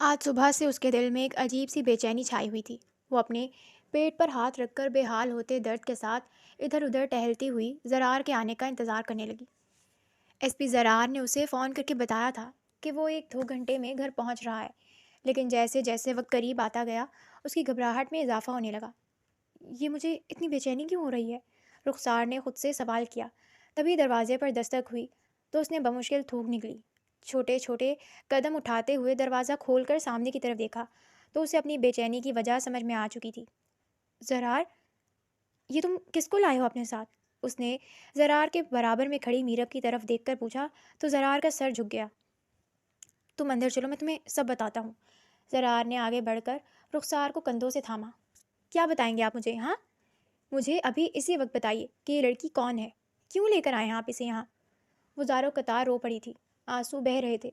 آج صبح سے اس کے دل میں ایک عجیب سی بے چینی چھائی ہوئی تھی۔ وہ اپنے پیٹ پر ہاتھ رکھ کر بے حال ہوتے درد کے ساتھ ادھر ادھر ٹہلتی ہوئی زرار کے آنے کا انتظار کرنے لگی۔ ایس پی زرار نے اسے فون کر کے بتایا تھا کہ وہ 1-2 گھنٹے میں گھر پہنچ رہا ہے، لیکن جیسے جیسے وقت قریب آتا گیا اس کی گھبراہٹ میں اضافہ ہونے لگا۔ یہ مجھے اتنی بے چینی کیوں ہو رہی ہے؟ رخسار نے خود سے سوال کیا۔ تبھی دروازے پر دستک ہوئی تو اس نے بمشکل تھوک نکلی۔ چھوٹے چھوٹے قدم اٹھاتے ہوئے دروازہ کھول کر سامنے کی طرف دیکھا تو اسے اپنی بے چینی کی وجہ سمجھ میں آ چکی تھی۔ زرار، یہ تم کس کو لائے ہو اپنے ساتھ؟ اس نے زرار کے برابر میں کھڑی میرب کی طرف دیکھ کر پوچھا تو زرار کا سر جھک گیا۔ تم اندر چلو، میں تمہیں سب بتاتا ہوں۔ زرار نے آگے بڑھ کر رخسار کو کندھوں سے تھاما۔ کیا بتائیں گے آپ مجھے؟ ہاں، مجھے ابھی اسی وقت بتائیے کہ یہ لڑکی کون ہے، کیوں لے کر آئے ہیں آپ اسے یہاں؟ وہ زاروں قطار رو پڑی تھی، آنسو بہہ رہے تھے۔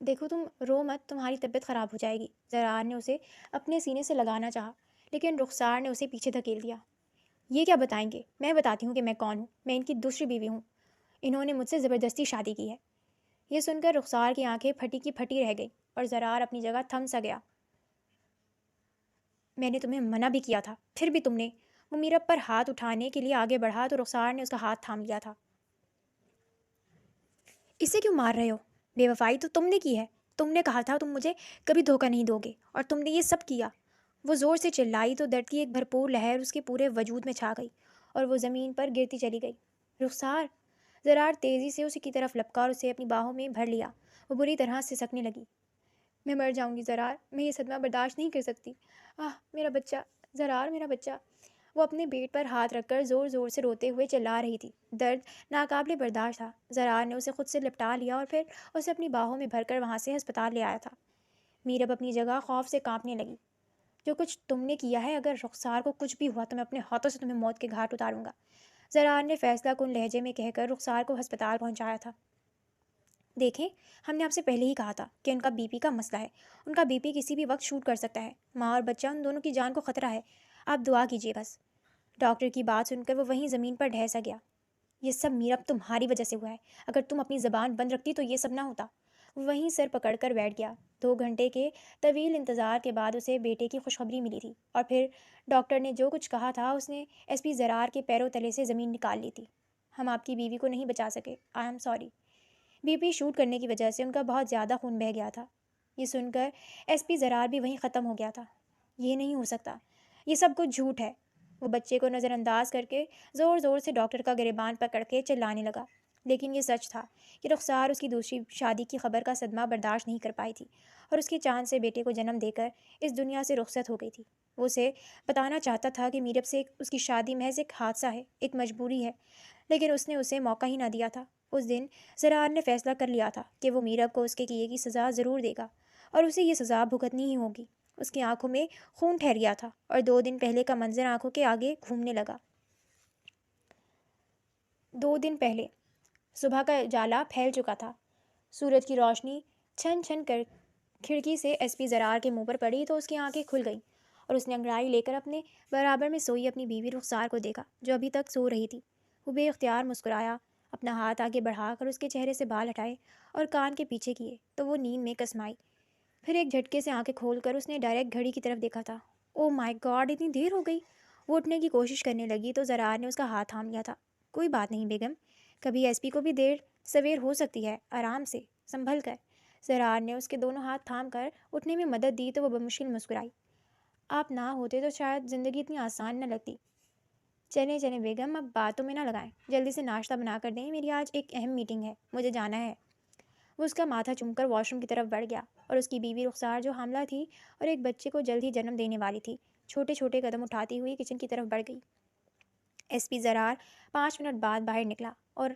دیکھو تم رو مت، تمہاری طبیعت خراب ہو جائے گی۔ زرار نے اسے اپنے سینے سے لگانا چاہا لیکن رخسار نے اسے پیچھے دھکیل دیا۔ یہ کیا بتائیں گے؟ میں بتاتی ہوں کہ میں کون ہوں۔ میں ان کی دوسری بیوی ہوں۔ انہوں نے مجھ سے زبردستی شادی کی ہے۔ یہ سن کر رخسار کی آنکھیں پھٹی کی پھٹی رہ گئی اور زرار اپنی جگہ تھم سا گیا۔ میں نے تمہیں منع بھی کیا تھا، پھر بھی تم نے… وہ میرب پر ہاتھ اٹھانے کے لیے آگے بڑھا تو رخسار نے اس کا ہاتھ تھام لیا تھا۔ اسے کیوں مار رہے ہو؟ بے وفائی تو تم نے کی ہے۔ تم نے کہا تھا تم مجھے کبھی دھوکہ نہیں دو گے اور تم نے یہ سب کیا۔ وہ زور سے چلائی تو درد کی ایک بھرپور لہر اس کے پورے وجود میں چھا گئی اور وہ زمین پر گرتی چلی گئی۔ رخسار! زرار تیزی سے اسی کی طرف لپکا اور اسے اپنی باہوں میں بھر لیا۔ وہ بری طرح سسکنے لگی۔ میں مر جاؤں گی زرار، میں یہ صدمہ برداشت نہیں کر سکتی۔ میرا بچہ، زرار میرا بچہ۔ وہ اپنے پیٹ پر ہاتھ رکھ کر زور زور سے روتے ہوئے چلا رہی تھی۔ درد ناقابل برداشت تھا۔ زرار نے اسے خود سے لپٹا لیا اور پھر اسے اپنی باہوں میں بھر کر وہاں سے ہسپتال لے آیا تھا۔ میرب اپنی جگہ خوف سے کانپنے لگی۔ جو کچھ تم نے کیا ہے، اگر رخسار کو کچھ بھی ہوا تو میں اپنے ہاتھوں سے تمہیں موت کے گھاٹ اتاروں گا، زرار نے فیصلہ کن لہجے میں کہہ کر رخسار کو ہسپتال پہنچایا تھا۔ دیکھیں، ہم نے آپ سے پہلے ہی کہا تھا کہ ان کا بی پی کا مسئلہ ہے۔ ان کا بی پی کسی بھی وقت شوٹ کر سکتا ہے۔ ماں اور بچہ، ان دونوں کی جان کو خطرہ ہے۔ آپ دعا کیجیے بس۔ ڈاکٹر کی بات سن کر وہ وہیں زمین پر ڈھہ سا گیا۔ یہ سب میرب تمہاری وجہ سے ہوا ہے۔ اگر تم اپنی زبان بند رکھتی تو یہ سب نہ ہوتا۔ وہ وہیں سر پکڑ کر بیٹھ گیا۔ 2 گھنٹے کے طویل انتظار کے بعد اسے بیٹے کی خوشخبری ملی تھی اور پھر ڈاکٹر نے جو کچھ کہا تھا اس نے ایس پی زرار کے پیروں تلے سے زمین نکال لی تھی۔ ہم آپ کی بیوی کو نہیں بچا سکے، I am sorry. B P shoot کرنے کی وجہ سے ان کا بہت زیادہ خون بہہ گیا تھا۔ یہ سن کر ایس پی زرار بھی وہیں ختم ہو گیا تھا۔ یہ نہیں ہو سکتا، یہ سب کچھ جھوٹ ہے۔ وہ بچے کو نظر انداز کر کے زور زور سے ڈاکٹر کا گریبان پکڑ کے چلانے لگا، لیکن یہ سچ تھا کہ رخسار اس کی دوسری شادی کی خبر کا صدمہ برداشت نہیں کر پائی تھی اور اس کے چاند سے بیٹے کو جنم دے کر اس دنیا سے رخصت ہو گئی تھی۔ وہ اسے بتانا چاہتا تھا کہ میرب سے اس کی شادی محض ایک حادثہ ہے، ایک مجبوری ہے، لیکن اس نے اسے موقع ہی نہ دیا تھا۔ اس دن زرار نے فیصلہ کر لیا تھا کہ وہ میرب کو اس کے کیے کی سزا ضرور دے گا اور اسے یہ سزا بھگتنی ہی ہوگی۔ اس کی آنکھوں میں خون ٹھہر گیا تھا اور 2 دن پہلے کا منظر آنکھوں کے آگے گھومنے لگا۔ 2 دن پہلے صبح کا اجالا پھیل چکا تھا۔ سورج کی روشنی چھن چھن کر کھڑکی سے ایس پی زرار کے منہ پر پڑی تو اس کی آنکھیں کھل گئیں اور اس نے انگڑائی لے کر اپنے برابر میں سوئی اپنی بیوی رخسار کو دیکھا جو ابھی تک سو رہی تھی۔ وہ بے اختیار مسکرایا، اپنا ہاتھ آگے بڑھا کر اس کے چہرے سے بال ہٹائے اور کان کے پیچھے کیے تو وہ نیند میں کسمائی۔ پھر ایک جھٹکے سے آنکھیں کھول کر اس نے ڈائریکٹ گھڑی کی طرف دیکھا تھا۔ او مائی گاڈ، اتنی دیر ہو گئی۔ وہ اٹھنے کی کوشش کرنے لگی تو زرار نے اس کا ہاتھ تھام لیا تھا۔ کوئی بات نہیں بیگم، کبھی ایس پی کو بھی دیر سویر ہو سکتی ہے، آرام سے، سنبھل کر۔ زرار نے اس کے دونوں ہاتھ تھام کر اٹھنے میں مدد دی تو وہ بمشکل مسکرائی۔ آپ نہ ہوتے تو شاید زندگی اتنی آسان نہ لگتی۔ چلیں چلیں بیگم، اب باتوں میں نہ لگائیں، جلدی سے ناشتہ بنا کر دیں، میری آج ایک اہم میٹنگ ہے، مجھے جانا ہے۔ وہ اس کا ماتھا چوم کر واش روم کی طرف بڑھ گیا اور اس کی بیوی رخسار جو حاملہ تھی اور ایک بچے کو جلد ہی جنم دینے والی تھی، چھوٹے چھوٹے قدم اٹھاتی ہوئی کچن کی طرف بڑھ گئی۔ ایس پی زرار 5 منٹ بعد باہر نکلا اور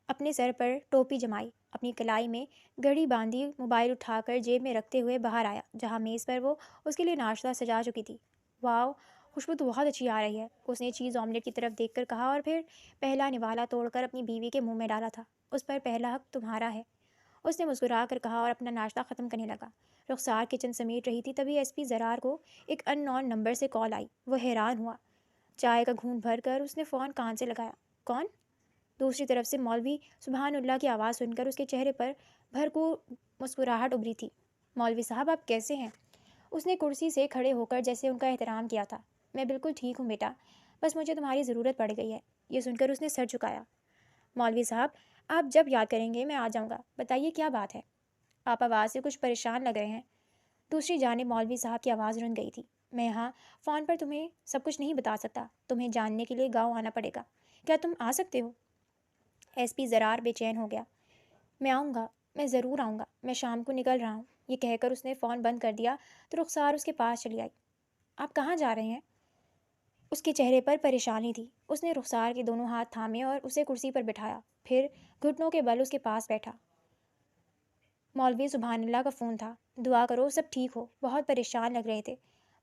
اپنے سر پر ٹوپی جمائی، اپنی کلائی میں گھڑی باندھی، موبائل اٹھا کر جیب میں رکھتے ہوئے باہر آیا جہاں میز پر وہ اس کے لیے ناشتہ سجا چکی تھی۔ واؤ، خوشبو تو بہت اچھی آ رہی ہے، اس نے چیز آملیٹ کی طرف دیکھ کر کہا اور پھر پہلا نوالا توڑ کر اپنی بیوی کے منہ میں ڈالا تھا۔ اس پر پہلا حق تمہارا ہے، اس نے مسکرا کر کہا اور اپنا ناشتہ ختم کرنے لگا۔ رخسار کچن سمیٹ رہی تھی تبھی ایس پی زرار کو ایک ان نون نمبر سے کال آئی۔ وہ حیران ہوا۔ چائے کا گھونٹ بھر کر اس نے فون کان سے لگایا۔ کون؟ دوسری طرف سے مولوی سبحان اللہ کی آواز سن کر اس کے چہرے پر بھرپور مسکراہٹ ابھری تھی۔ مولوی صاحب آپ کیسے ہیں؟ اس نے کرسی سے کھڑے ہو کر جیسے ان کا احترام کیا تھا۔ میں بالکل ٹھیک ہوں بیٹا، بس مجھے تمہاری ضرورت پڑ گئی ہے۔ یہ سن کر اس نے سر جھکایا۔ مولوی صاحب آپ جب یاد کریں گے میں آ جاؤں گا، بتائیے کیا بات ہے؟ آپ آواز سے کچھ پریشان لگ رہے ہیں۔ دوسری جانب مولوی صاحب کی آواز رن گئی تھی۔ میں یہاں فون پر تمہیں سب کچھ نہیں بتا سکتا، تمہیں جاننے کے لیے گاؤں آنا پڑے گا۔ کیا تم آ سکتے ہو؟ ایس پی زرار بے چین ہو گیا۔ میں آؤں گا، میں ضرور آؤں گا، میں شام کو نکل رہا ہوں۔ یہ کہہ کر اس نے فون بند کر دیا تو رخسار اس کے پاس چلی آئی۔ آپ کہاں جا رہے ہیں؟ اس کے چہرے پر پریشانی تھی۔ اس نے رخسار کے دونوں ہاتھ تھامے اور اسے کرسی پر بٹھایا، پھر گھٹنوں کے بل اس کے پاس بیٹھا۔ مولوی سبحان اللہ کا فون تھا۔ دعا کرو سب ٹھیک ہو، بہت پریشان لگ رہے تھے،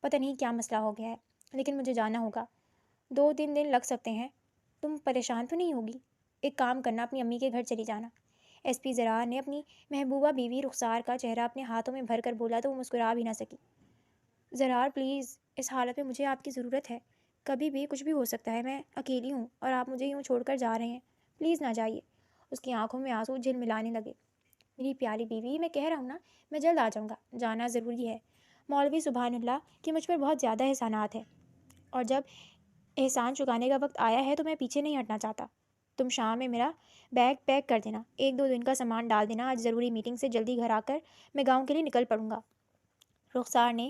پتہ نہیں کیا مسئلہ ہو گیا ہے، لیکن مجھے جانا ہوگا، 2-3 دن لگ سکتے ہیں۔ تم پریشان تو نہیں ہوگی؟ ایک کام کرنا، اپنی امی کے گھر چلی جانا۔ ایس پی زرار نے اپنی محبوبہ بیوی رخسار کا چہرہ اپنے ہاتھوں میں بھر کر بولا تو وہ مسکرا بھی نہ سکی۔ زرار پلیز، اس حالت میں مجھے آپ کی ضرورت ہے، کبھی بھی کچھ بھی ہو سکتا ہے، میں اکیلی ہوں اور آپ مجھے یوں چھوڑ کر جا رہے ہیں، پلیز نہ جائیے۔ اس کی آنکھوں میں آنسو جھلملانے لگے۔ میری پیاری بیوی، میں کہہ رہا ہوں نا، میں جلد آ جاؤں گا، جانا ضروری ہے۔ مولوی سبحان اللہ کہ مجھ پر بہت زیادہ احسانات ہیں، اور جب احسان چکانے کا وقت آیا ہے تو میں پیچھے نہیں ہٹنا چاہتا۔ تم شام میں میرا بیگ پیک کر دینا، 1-2 دن کا سامان ڈال دینا، آج ضروری میٹنگ سے جلدی گھر آ کر میں گاؤں کے لیے نکل پڑوں گا۔ رخسار نے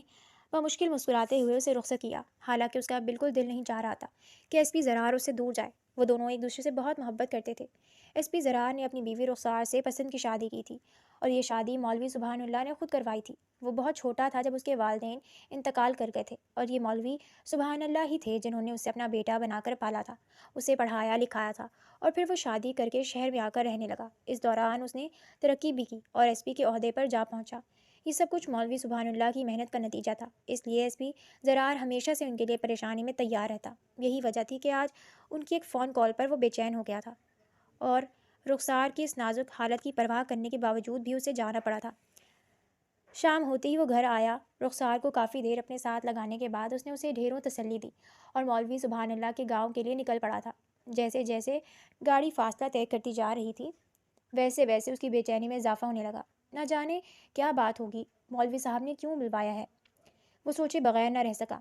بمشکل مسکراتے ہوئے اسے رخصت کیا، حالانکہ اس کا بالکل دل نہیں چاہ رہا تھا کہ ایس پی زرار اس سے دور جائے۔ وہ دونوں ایک دوسرے سے بہت محبت کرتے تھے۔ ایس پی زرار نے اپنی بیوی رخسار سے پسند کی شادی کی تھی، اور یہ شادی مولوی سبحان اللہ نے خود کروائی تھی۔ وہ بہت چھوٹا تھا جب اس کے والدین انتقال کر گئے تھے، اور یہ مولوی سبحان اللہ ہی تھے جنہوں نے اسے اپنا بیٹا بنا کر پالا تھا، اسے پڑھایا لکھایا تھا، اور پھر وہ شادی کر کے شہر میں آ کر رہنے لگا۔ اس دوران اس نے ترقی بھی کی اور ایس پی کے عہدے پر جا پہنچا۔ یہ سب کچھ مولوی سبحان اللہ کی محنت کا نتیجہ تھا، اس لیے ایس پی زرار ہمیشہ سے ان کے لیے پریشانی میں تیار رہتا۔ یہی وجہ تھی کہ آج ان کی ایک فون کال پر وہ بے چین ہو گیا تھا، اور رخسار کی اس نازک حالت کی پرواہ کرنے کے باوجود بھی اسے جانا پڑا تھا۔ شام ہوتے ہی وہ گھر آیا۔ رخسار کو کافی دیر اپنے ساتھ لگانے کے بعد اس نے اسے ڈھیروں تسلی دی اور مولوی سبحان اللہ کے گاؤں کے لیے نکل پڑا تھا۔ جیسے جیسے گاڑی فاصلہ طے کرتی جا رہی تھی، ویسے ویسے اس کی بے چینی میں اضافہ ہونے لگا۔ نہ جانے کیا بات ہوگی، مولوی صاحب نے کیوں بلوایا ہے، وہ سوچے بغیر نہ رہ سکا۔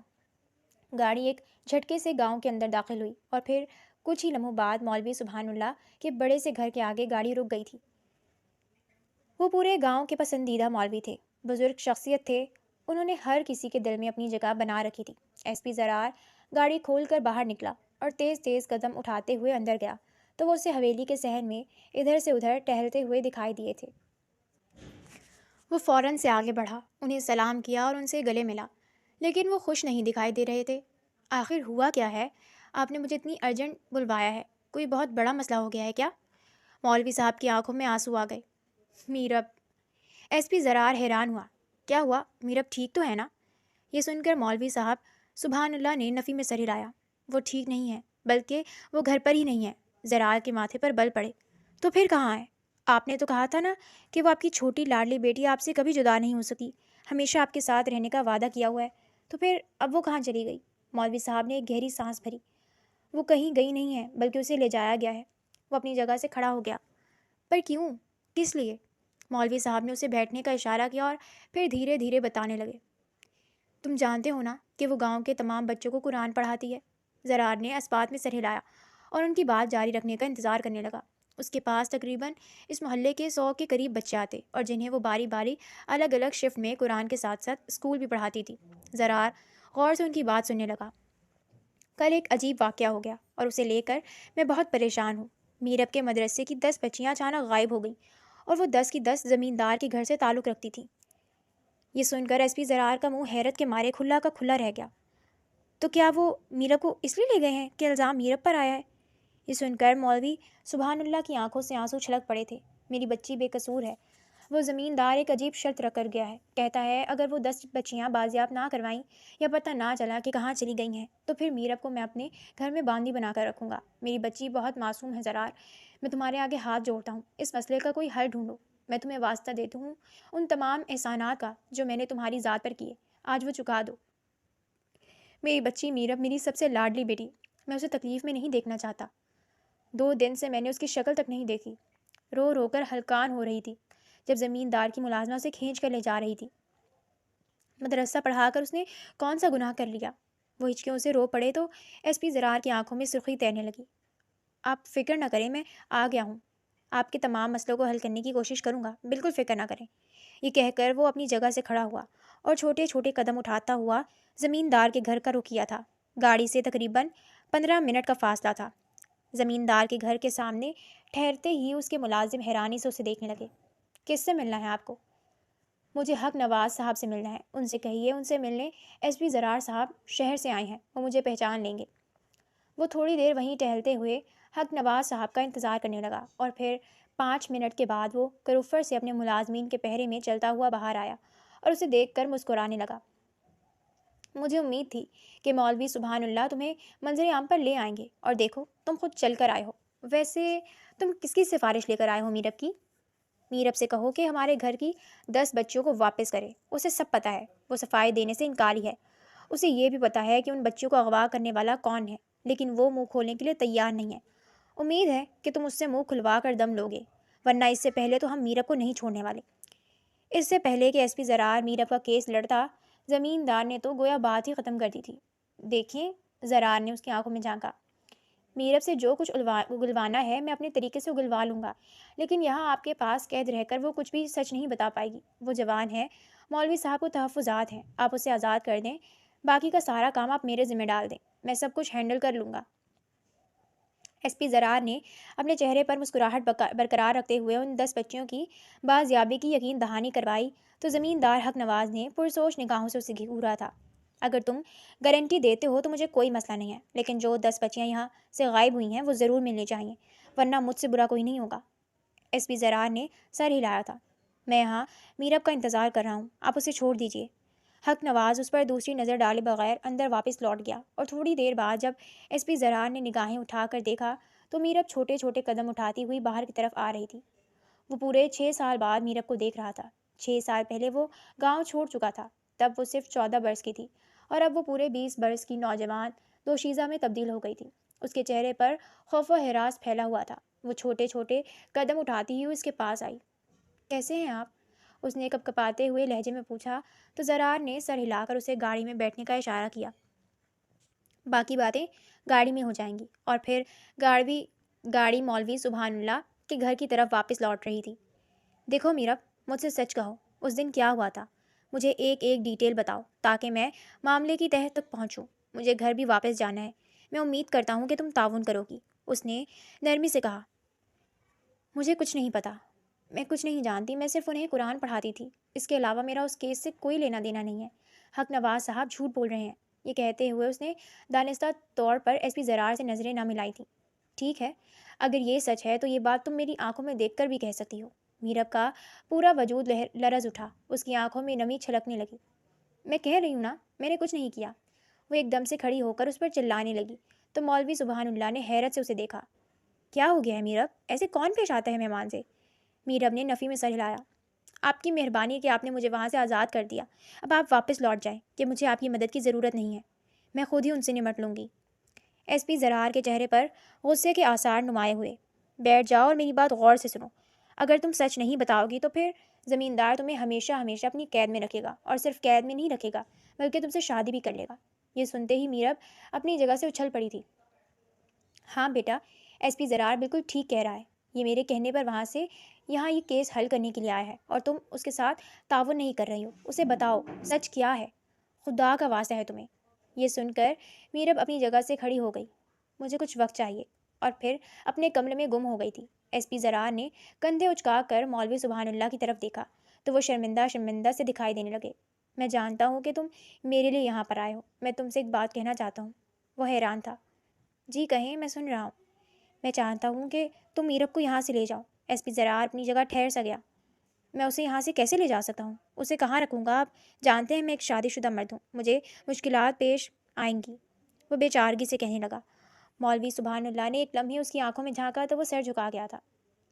گاڑی ایک جھٹکے سے گاؤں کے اندر داخل ہوئی، اور پھر کچھ ہی لمحوں بعد مولوی سبحان اللہ کے بڑے سے گھر کے آگے گاڑی رک گئی تھی۔ وہ پورے گاؤں کے پسندیدہ مولوی تھے، بزرگ شخصیت تھے، انہوں نے ہر کسی کے دل میں اپنی جگہ بنا رکھی تھی۔ ایس پی زرار گاڑی کھول کر باہر نکلا اور تیز تیز قدم اٹھاتے ہوئے اندر گیا تو وہ اسے حویلی کے صحن میں ادھر سے ادھر ٹہلتے ہوئے دکھائی دیے تھے۔ وہ فوراً سے آگے بڑھا، انہیں سلام کیا اور ان سے گلے ملا، لیکن وہ خوش نہیں دکھائی دے رہے تھے۔ آخر ہوا کیا ہے؟ آپ نے مجھے اتنی ارجنٹ بلوایا ہے، کوئی بہت بڑا مسئلہ ہو گیا ہے کیا؟ مولوی صاحب کی آنکھوں میں آنسو آ گئے۔ میرب، ایس پی زرار حیران ہوا۔ کیا ہوا؟ میرب ٹھیک تو ہے نا؟ یہ سن کر مولوی صاحب سبحان اللہ نے نفی میں سر ہلایا۔ وہ ٹھیک نہیں ہے، بلکہ وہ گھر پر ہی نہیں ہے۔ زرار کے ماتھے پر بل پڑے۔ تو پھر کہاں ہے؟ آپ نے تو کہا تھا نا کہ وہ آپ کی چھوٹی لاڈلی بیٹی آپ سے کبھی جدا نہیں ہو سکی، ہمیشہ آپ کے ساتھ رہنے کا وعدہ کیا ہوا ہے، تو پھر اب وہ کہاں چلی گئی؟ مولوی صاحب نے ایک گہری سانس بھری۔ وہ کہیں گئی نہیں ہے، بلکہ اسے لے جایا گیا ہے۔ وہ اپنی جگہ سے کھڑا ہو گیا۔ پر کیوں؟ کس لیے؟ مولوی صاحب نے اسے بیٹھنے کا اشارہ کیا اور پھر دھیرے دھیرے بتانے لگے۔ تم جانتے ہو نا کہ وہ گاؤں کے تمام بچوں کو قرآن پڑھاتی ہے۔ زرار نے اسبات میں سر ہلایا اور ان کی بات جاری رکھنے کا انتظار کرنے لگا۔ اس کے پاس تقریباً اس محلے کے 100 کے قریب بچے آتے اور جنہیں وہ باری باری الگ الگ شفٹ میں قرآن کے ساتھ ساتھ اسکول بھی پڑھاتی تھی۔ زرار غور سے ان کی بات سننے لگا۔ کل ایک عجیب واقعہ ہو گیا اور اسے لے کر میں بہت پریشان ہوں۔ میرب کے مدرسے کی 10 بچیاں اچانک غائب ہو گئیں، اور وہ 10 کی 10 زمیندار کے گھر سے تعلق رکھتی تھیں۔ یہ سن کر ایس پی زرار کا منہ حیرت کے مارے کھلا کا کھلا رہ گیا۔ تو کیا وہ میرب کو اس لیے لے گئے ہیں کہ الزام میرب پر آیا ہے؟ یہ سن کر مولوی سبحان اللہ کی آنکھوں سے آنسو چھلک پڑے تھے۔ میری بچی بے قصور ہے، وہ زمیندار ایک عجیب شرط رکھ کر گیا ہے، کہتا ہے اگر وہ 10 بچیاں بازیاب نہ کروائیں یا پتہ نہ چلا کہ کہاں چلی گئی ہیں تو پھر میرب کو میں اپنے گھر میں باندی بنا کر رکھوں گا۔ میری بچی بہت معصوم ہے زرار، میں تمہارے آگے ہاتھ جوڑتا ہوں، اس مسئلے کا کوئی حل ڈھونڈو۔ میں تمہیں واسطہ دیتا ہوں ان تمام احسانات کا جو میں نے تمہاری ذات پر کیے، آج وہ چکا دو۔ میری بچی میرب میری سب سے لاڈلی بیٹی، میں اسے تکلیف میں نہیں دیکھنا چاہتا۔ 2 دن سے میں نے اس کی شکل تک نہیں دیکھی، رو رو کر ہلکان ہو رہی تھی۔ جب زمیندار کی ملازمہ اسے کھینچ کر لے جا رہی تھی۔ مدرسہ پڑھا کر اس نے کون سا گناہ کر لیا؟ وہ ہچکیوں سے رو پڑے تو ایس پی زرار کی آنکھوں میں سرخی تیرنے لگی۔ آپ فکر نہ کریں، میں آ گیا ہوں، آپ کے تمام مسئلوں کو حل کرنے کی کوشش کروں گا، بالکل فکر نہ کریں۔ یہ کہہ کر وہ اپنی جگہ سے کھڑا ہوا اور چھوٹے چھوٹے قدم اٹھاتا ہوا زمیندار کے گھر کا رخ کیا تھا۔ گاڑی سے تقریباً 15 منٹ کا فاصلہ تھا۔ زمیندار کے گھر کے سامنے ٹھہرتے ہی اس کے ملازم حیرانی سے اسے دیکھنے لگے۔ کس سے ملنا ہے آپ کو؟ مجھے حق نواز صاحب سے ملنا ہے، ان سے کہیے ان سے ملنے ایس پی زرار صاحب شہر سے آئے ہیں، وہ مجھے پہچان لیں گے۔ وہ تھوڑی دیر وہیں ٹہلتے ہوئے حق نواز صاحب کا انتظار کرنے لگا اور پھر 5 منٹ کے بعد وہ کروفر سے اپنے ملازمین کے پہرے میں چلتا ہوا باہر آیا اور اسے دیکھ کر مسکرانے لگا۔ مجھے امید تھی کہ مولوی سبحان اللہ تمہیں منظر عام پر لے آئیں گے، اور دیکھو تم خود چل کر آئے ہو۔ ویسے تم کس کی سفارش لے کر آئے ہو؟ میرب کی۔ میرب سے کہو کہ ہمارے گھر کی 10 بچیوں کو واپس کرے، اسے سب پتہ ہے، وہ صفائی دینے سے انکاری ہے۔ اسے یہ بھی پتہ ہے کہ ان بچیوں کو اغوا کرنے والا کون ہے، لیکن وہ منہ کھولنے کے لیے تیار نہیں ہے۔ امید ہے کہ تم اس سے منہ کھلوا کر دم لوگے، ورنہ اس سے پہلے تو ہم میرب کو نہیں چھوڑنے والے۔ اس سے پہلے کہ ایس پی زرار میرب کا کیس لڑتا، زمیندار نے تو گویا بات ہی ختم کر دی تھی۔ دیکھیں، زرار نے اس کی آنکھوں میں جھانکا، میرب سے جو کچھ اگلوانا ہے میں اپنے طریقے سے اگلوا لوں گا، لیکن یہاں آپ کے پاس قید رہ کر وہ کچھ بھی سچ نہیں بتا پائے گی۔ وہ جوان ہے، مولوی صاحب کو تحفظات ہیں، آپ اسے آزاد کر دیں، باقی کا سارا کام آپ میرے ذمہ ڈال دیں، میں سب کچھ ہینڈل کر لوں گا۔ ایس پی زرار نے اپنے چہرے پر مسکراہٹ برقرار رکھتے ہوئے ان 10 بچیوں کی بازیابی کی یقین دہانی کروائی تو زمیندار حق نواز نے پرسوچ نگاہوں سے اسے گھورا تھا۔ اگر تم گارنٹی دیتے ہو تو مجھے کوئی مسئلہ نہیں ہے، لیکن جو 10 بچیاں یہاں سے غائب ہوئی ہیں وہ ضرور ملنی چاہیے، ورنہ مجھ سے برا کوئی نہیں ہوگا۔ ایس پی زرار نے سر ہلایا تھا۔ میں یہاں میرب کا انتظار کر رہا ہوں، آپ اسے چھوڑ دیجیے۔ حق نواز اس پر دوسری نظر ڈالے بغیر اندر واپس لوٹ گیا اور تھوڑی دیر بعد جب ایس پی زرار نے نگاہیں اٹھا کر دیکھا تو میرب چھوٹے چھوٹے قدم اٹھاتی ہوئی باہر کی طرف آ رہی تھی۔ وہ پورے 6 سال بعد میرب کو دیکھ رہا تھا۔ 6 سال پہلے وہ گاؤں چھوڑ چکا تھا، تب وہ صرف 14 برس کی تھی، اور اب وہ پورے 20 برس کی نوجوان دوشیزہ میں تبدیل ہو گئی تھی۔ اس کے چہرے پر خوف و ہراس پھیلا ہوا تھا۔ وہ چھوٹے چھوٹے قدم اٹھاتی ہوئی اس کے پاس آئی۔ کیسے ہیں آپ؟ اس نے کپ کپاتے ہوئے لہجے میں پوچھا تو زرار نے سر ہلا کر اسے گاڑی میں بیٹھنے کا اشارہ کیا۔ باقی باتیں گاڑی میں ہو جائیں گی۔ اور پھر گاڑی مولوی سبحان اللہ کے گھر کی طرف واپس لوٹ رہی تھی۔ دیکھو میرب، مجھ سے سچ کہو، اس دن کیا ہوا تھا؟ مجھے ایک ایک ڈیٹیل بتاؤ تاکہ میں معاملے کی تہہ تک پہنچوں۔ مجھے گھر بھی واپس جانا ہے، میں امید کرتا ہوں کہ تم تعاون کرو گی۔ اس نے نرمی سے کہا، مجھے کچھ نہیں پتا، میں کچھ نہیں جانتی، میں صرف انہیں قرآن پڑھاتی تھی، اس کے علاوہ میرا اس کیس سے کوئی لینا دینا نہیں ہے۔ حق نواز صاحب جھوٹ بول رہے ہیں۔ یہ کہتے ہوئے اس نے دانستہ طور پر ایس پی زرار سے نظریں نہ ملائی تھیں۔ ٹھیک ہے، اگر یہ سچ ہے تو یہ بات تم میری آنکھوں میں دیکھ کر بھی کہہ سکتی ہو۔ میرب کا پورا وجود لرز اٹھا، اس کی آنکھوں میں نمی چھلکنے لگی۔ میں کہہ رہی ہوں نا، میں نے کچھ نہیں کیا۔ وہ ایک دم سے کھڑی ہو کر اس پر چلانے لگی تو مولوی سبحان اللہ نے حیرت سے اسے دیکھا۔ کیا ہو گیا ہے میرب؟ ایسے کون پیش آتا ہے مہمان سے؟ میرب نے نفی میں سر ہلایا۔ آپ کی مہربانی کہ آپ نے مجھے وہاں سے آزاد کر دیا، اب آپ واپس لوٹ جائیں کہ مجھے آپ کی مدد کی ضرورت نہیں ہے، میں خود ہی ان سے نمٹ لوں گی۔ ایس پی زرار کے چہرے پر غصے کے آثار نمایاں ہوئے۔ بیٹھ جاؤ اور میری بات غور سے سنو۔ اگر تم سچ نہیں بتاؤ گی تو پھر زمیندار تمہیں ہمیشہ ہمیشہ اپنی قید میں رکھے گا، اور صرف قید میں نہیں رکھے گا بلکہ تم سے شادی بھی کر لے گا۔ یہ سنتے ہی میرب اپنی جگہ سے اچھل پڑی تھی۔ ہاں بیٹا، ایس پی زرار بالکل ٹھیک کہہ رہا ہے، یہ میرے کہنے پر وہاں سے یہاں یہ کیس حل کرنے کے لیے آیا ہے، اور تم اس کے ساتھ تعاون نہیں کر رہی ہو۔ اسے بتاؤ سچ کیا ہے، خدا کا واسطہ ہے تمہیں۔ یہ سن کر میرب اپنی جگہ سے کھڑی ہو گئی۔ مجھے کچھ وقت چاہیے، اور پھر اپنے کمرے میں گم ہو گئی تھی۔ ایس پی زرار نے کندھے اچکا کر مولوی سبحان اللہ کی طرف دیکھا تو وہ شرمندہ شرمندہ سے دکھائی دینے لگے۔ میں جانتا ہوں کہ تم میرے لیے یہاں پر آئے ہو، میں تم سے ایک بات کہنا چاہتا ہوں۔ وہ حیران تھا۔ جی کہیں، میں سن رہا ہوں۔ میں چاہتا ہوں کہ تم میرب کو یہاں سے لے جاؤ۔ ایس پی زرار اپنی جگہ ٹھہر سا گیا۔ میں اسے یہاں سے کیسے لے جا سکتا ہوں؟ اسے کہاں رکھوں گا؟ آپ جانتے ہیں میں ایک شادی شدہ مرد ہوں، مجھے مشکلات پیش آئیں گی، وہ بے چارگی سے کہنے لگا۔ مولوی سبحان اللہ نے ایک لمحے اس کی آنکھوں میں جھانکا تو وہ سر جھکا گیا تھا۔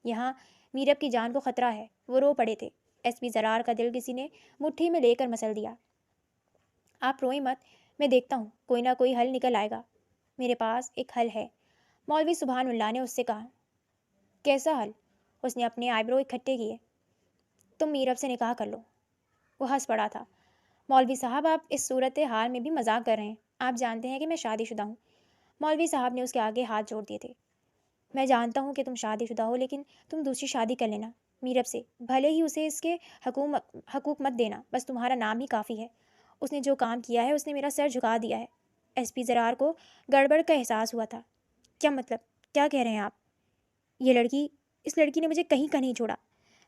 یہاں میرب کی جان کو خطرہ ہے، وہ رو پڑے تھے۔ ایس پی زرار کا دل کسی نے مٹھی میں لے کر مسل دیا۔ آپ روئیں مت، میں دیکھتا ہوں، کوئی نہ کوئی حل نکل آئے گا۔ میرے پاس ایک حل ہے، مولوی سبحان اللہ نے اس سے کہا۔ کیسا حل؟ اس نے اپنے آئی برو اکٹھے کیے۔ تم میرب سے نکاح کر لو۔ وہ ہنس پڑا تھا۔ مولوی صاحب، آپ اس صورت حال میں بھی مذاق کر رہے ہیں، آپ جانتے ہیں کہ میں شادی شدہ ہوں۔ مولوی صاحب نے اس کے آگے ہاتھ جوڑ دیے تھے۔ میں جانتا ہوں کہ تم شادی شدہ ہو، لیکن تم دوسری شادی کر لینا میرب سے، بھلے ہی اسے اس کے حقوق مت دینا، بس تمہارا نام ہی کافی ہے۔ اس نے جو کام کیا ہے اس نے میرا سر جھکا دیا ہے۔ ایس پی زرار کو گڑبڑ کا احساس ہوا تھا۔ کیا مطلب؟ کیا کہہ رہے ہیں آپ؟ اس لڑکی نے مجھے کہیں کا نہیں چھوڑا۔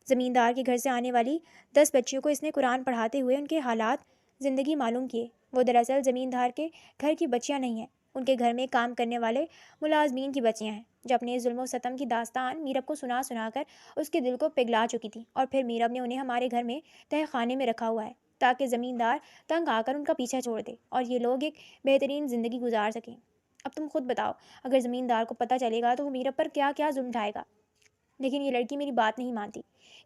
زمیندار کے گھر سے آنے والی 10 بچیوں کو اس نے قرآن پڑھاتے ہوئے ان کے حالات زندگی معلوم کیے۔ وہ دراصل زمیندار کے گھر کی بچیاں نہیں ہیں، ان کے گھر میں کام کرنے والے ملازمین کی بچیاں ہیں، جو اپنے ظلم و ستم کی داستان میرب کو سنا سنا کر اس کے دل کو پگھلا چکی تھیں، اور پھر میرب نے انہیں ہمارے گھر میں تہہ خانے میں رکھا ہوا ہے تاکہ زمیندار تنگ آ کر ان کا پیچھا چھوڑ دے اور یہ لوگ ایک بہترین زندگی گزار سکیں۔ اب تم خود بتاؤ، اگر زمیندار کو پتہ چلے گا تو وہ میرب پر کیا کیا ظلم ڈھائے گا۔ لیکن یہ لڑکی میری بات نہیں مانتی،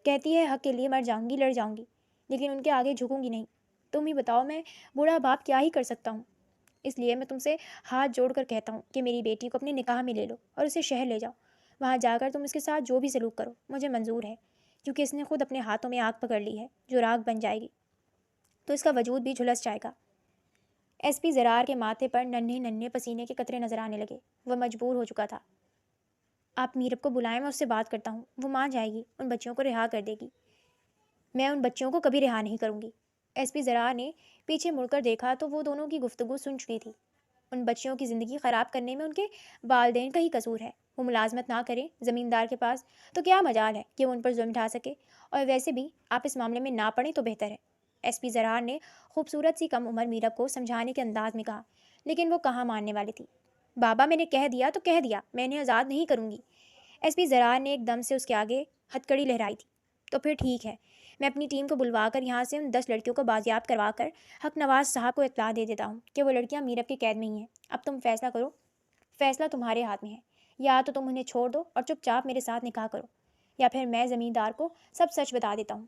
کہتی ہے حق کے لیے مر جاؤں گی، لڑ جاؤں گی، لیکن ان کے آگے جھکوں گی نہیں۔ تم ہی بتاؤ، میں بوڑھا باپ کیا ہی کر سکتا ہوں؟ اس لیے میں تم سے ہاتھ جوڑ کر کہتا ہوں کہ میری بیٹی کو اپنے نکاح میں لے لو اور اسے شہر لے جاؤ۔ وہاں جا کر تم اس کے ساتھ جو بھی سلوک کرو مجھے منظور ہے، کیونکہ اس نے خود اپنے ہاتھوں میں آگ پکڑ لی ہے جو راکھ بن جائے گی تو اس کا وجود بھی جھلس جائے گا۔ ایس پی زرار کے ماتھے پر ننھے ننھے پسینے کے قطرے نظر آنے لگے۔ وہ مجبور ہو چکا تھا۔ آپ میرب کو بلائیں، میں اس سے بات کرتا ہوں، وہ مان جائے گی، ان بچیوں کو رہا کر دے گی۔ میں ان بچیوں کو کبھی رہا نہیں کروں گی۔ ایس پی زرار نے پیچھے مڑ کر دیکھا تو وہ دونوں کی گفتگو سن چکی تھی۔ ان بچیوں کی زندگی خراب کرنے میں ان کے والدین کا ہی قصور ہے۔ وہ ملازمت نہ کریں زمیندار کے پاس تو کیا مجال ہے کہ وہ ان پر ظلم ڈھا سکے، اور ویسے بھی آپ اس معاملے میں نہ پڑیں تو بہتر ہے۔ ایس پی زرار نے خوبصورت سی کم عمر میرب کو سمجھانے کے انداز میں کہا، لیکن وہ کہاں ماننے والی تھی۔ بابا، میں نے کہہ دیا تو کہہ دیا، میں انہیں آزاد نہیں کروں گی۔ ایس پی زرار نے ایک دم سے اس کے آگے ہتھکڑی لہرائی تھی۔ تو پھر ٹھیک ہے، میں اپنی ٹیم کو بلوا کر یہاں سے ان 10 لڑکیوں کو بازیاب کروا کر حق نواز صاحب کو اطلاع دے دیتا ہوں کہ وہ لڑکیاں میرب کے قید میں ہی ہیں۔ اب تم فیصلہ کرو، فیصلہ تمہارے ہاتھ میں ہے۔ یا تو تم انہیں چھوڑ دو اور چپ چاپ میرے ساتھ نکاح کرو، یا پھر میں زمیندار کو سب سچ بتا دیتا ہوں۔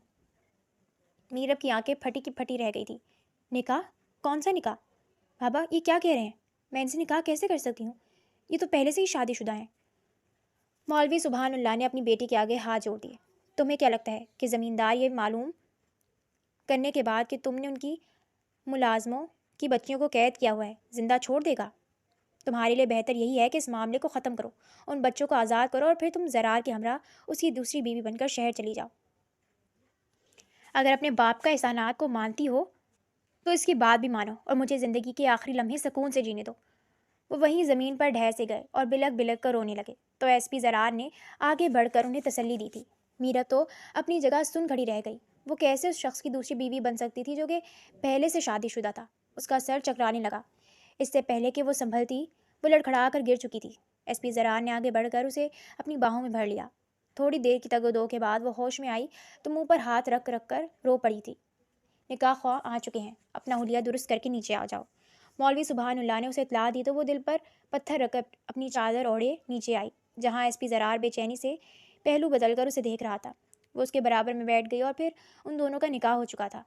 میرب کی آنکھیں پھٹی کی پھٹی رہ گئی تھی۔ نکاح؟ کون سا نکاح؟ بابا، یہ کیا کہہ رہے ہیں؟ میں ان سے نکاح کیسے کر سکتی ہوں؟ یہ تو پہلے سے ہی شادی شدہ ہیں۔ مولوی سبحان اللہ نے اپنی بیٹی کے آگے ہاتھ جوڑ دیے۔ تمہیں کیا لگتا ہے کہ زمیندار یہ معلوم کرنے کے بعد کہ تم نے ان کی ملازموں کی بچیوں کو قید کیا ہوا ہے زندہ چھوڑ دے گا؟ تمہارے لیے بہتر یہی ہے کہ اس معاملے کو ختم کرو، ان بچوں کو آزاد کرو، اور پھر تم زرار کے ہمراہ اس کی دوسری بیوی بن کر شہر چلی جاؤ۔ اگر اپنے باپ کا احسانات کو مانتی ہو تو اس کی بات بھی مانو اور مجھے زندگی کے آخری لمحے سکون سے جینے دو۔ وہ وہیں زمین پر ڈھہ سے گئے اور بلک بلک کر رونے لگے تو ایس پی زرار نے آگے بڑھ کر انہیں تسلی دی تھی۔ میرا تو اپنی جگہ سن کھڑی رہ گئی۔ وہ کیسے اس شخص کی دوسری بیوی بن سکتی تھی جو کہ پہلے سے شادی شدہ تھا؟ اس کا سر چکرانے لگا۔ اس سے پہلے کہ وہ سنبھلتی وہ لڑکھڑا کر گر چکی تھی۔ ایس پی زرار نے آگے بڑھ کر اسے اپنی باہوں میں بھر لیا۔ تھوڑی دیر کی تگ و دو کے بعد وہ ہوش میں آئی تو منہ پر ہاتھ رکھ رکھ کر رو پڑی تھی۔ نکاح خواہ آ چکے ہیں، اپنا حلیہ درست کر کے نیچے آ جاؤ۔ مولوی سبحان اللہ نے اسے اطلاع دی تو وہ دل پر پتھر رکھ کر اپنی چادر اوڑھے نیچے آئی، جہاں ایس پی زرار بے چینی سے پہلو بدل کر اسے دیکھ رہا تھا۔ وہ اس کے برابر میں بیٹھ گئی اور پھر ان دونوں کا نکاح ہو چکا تھا۔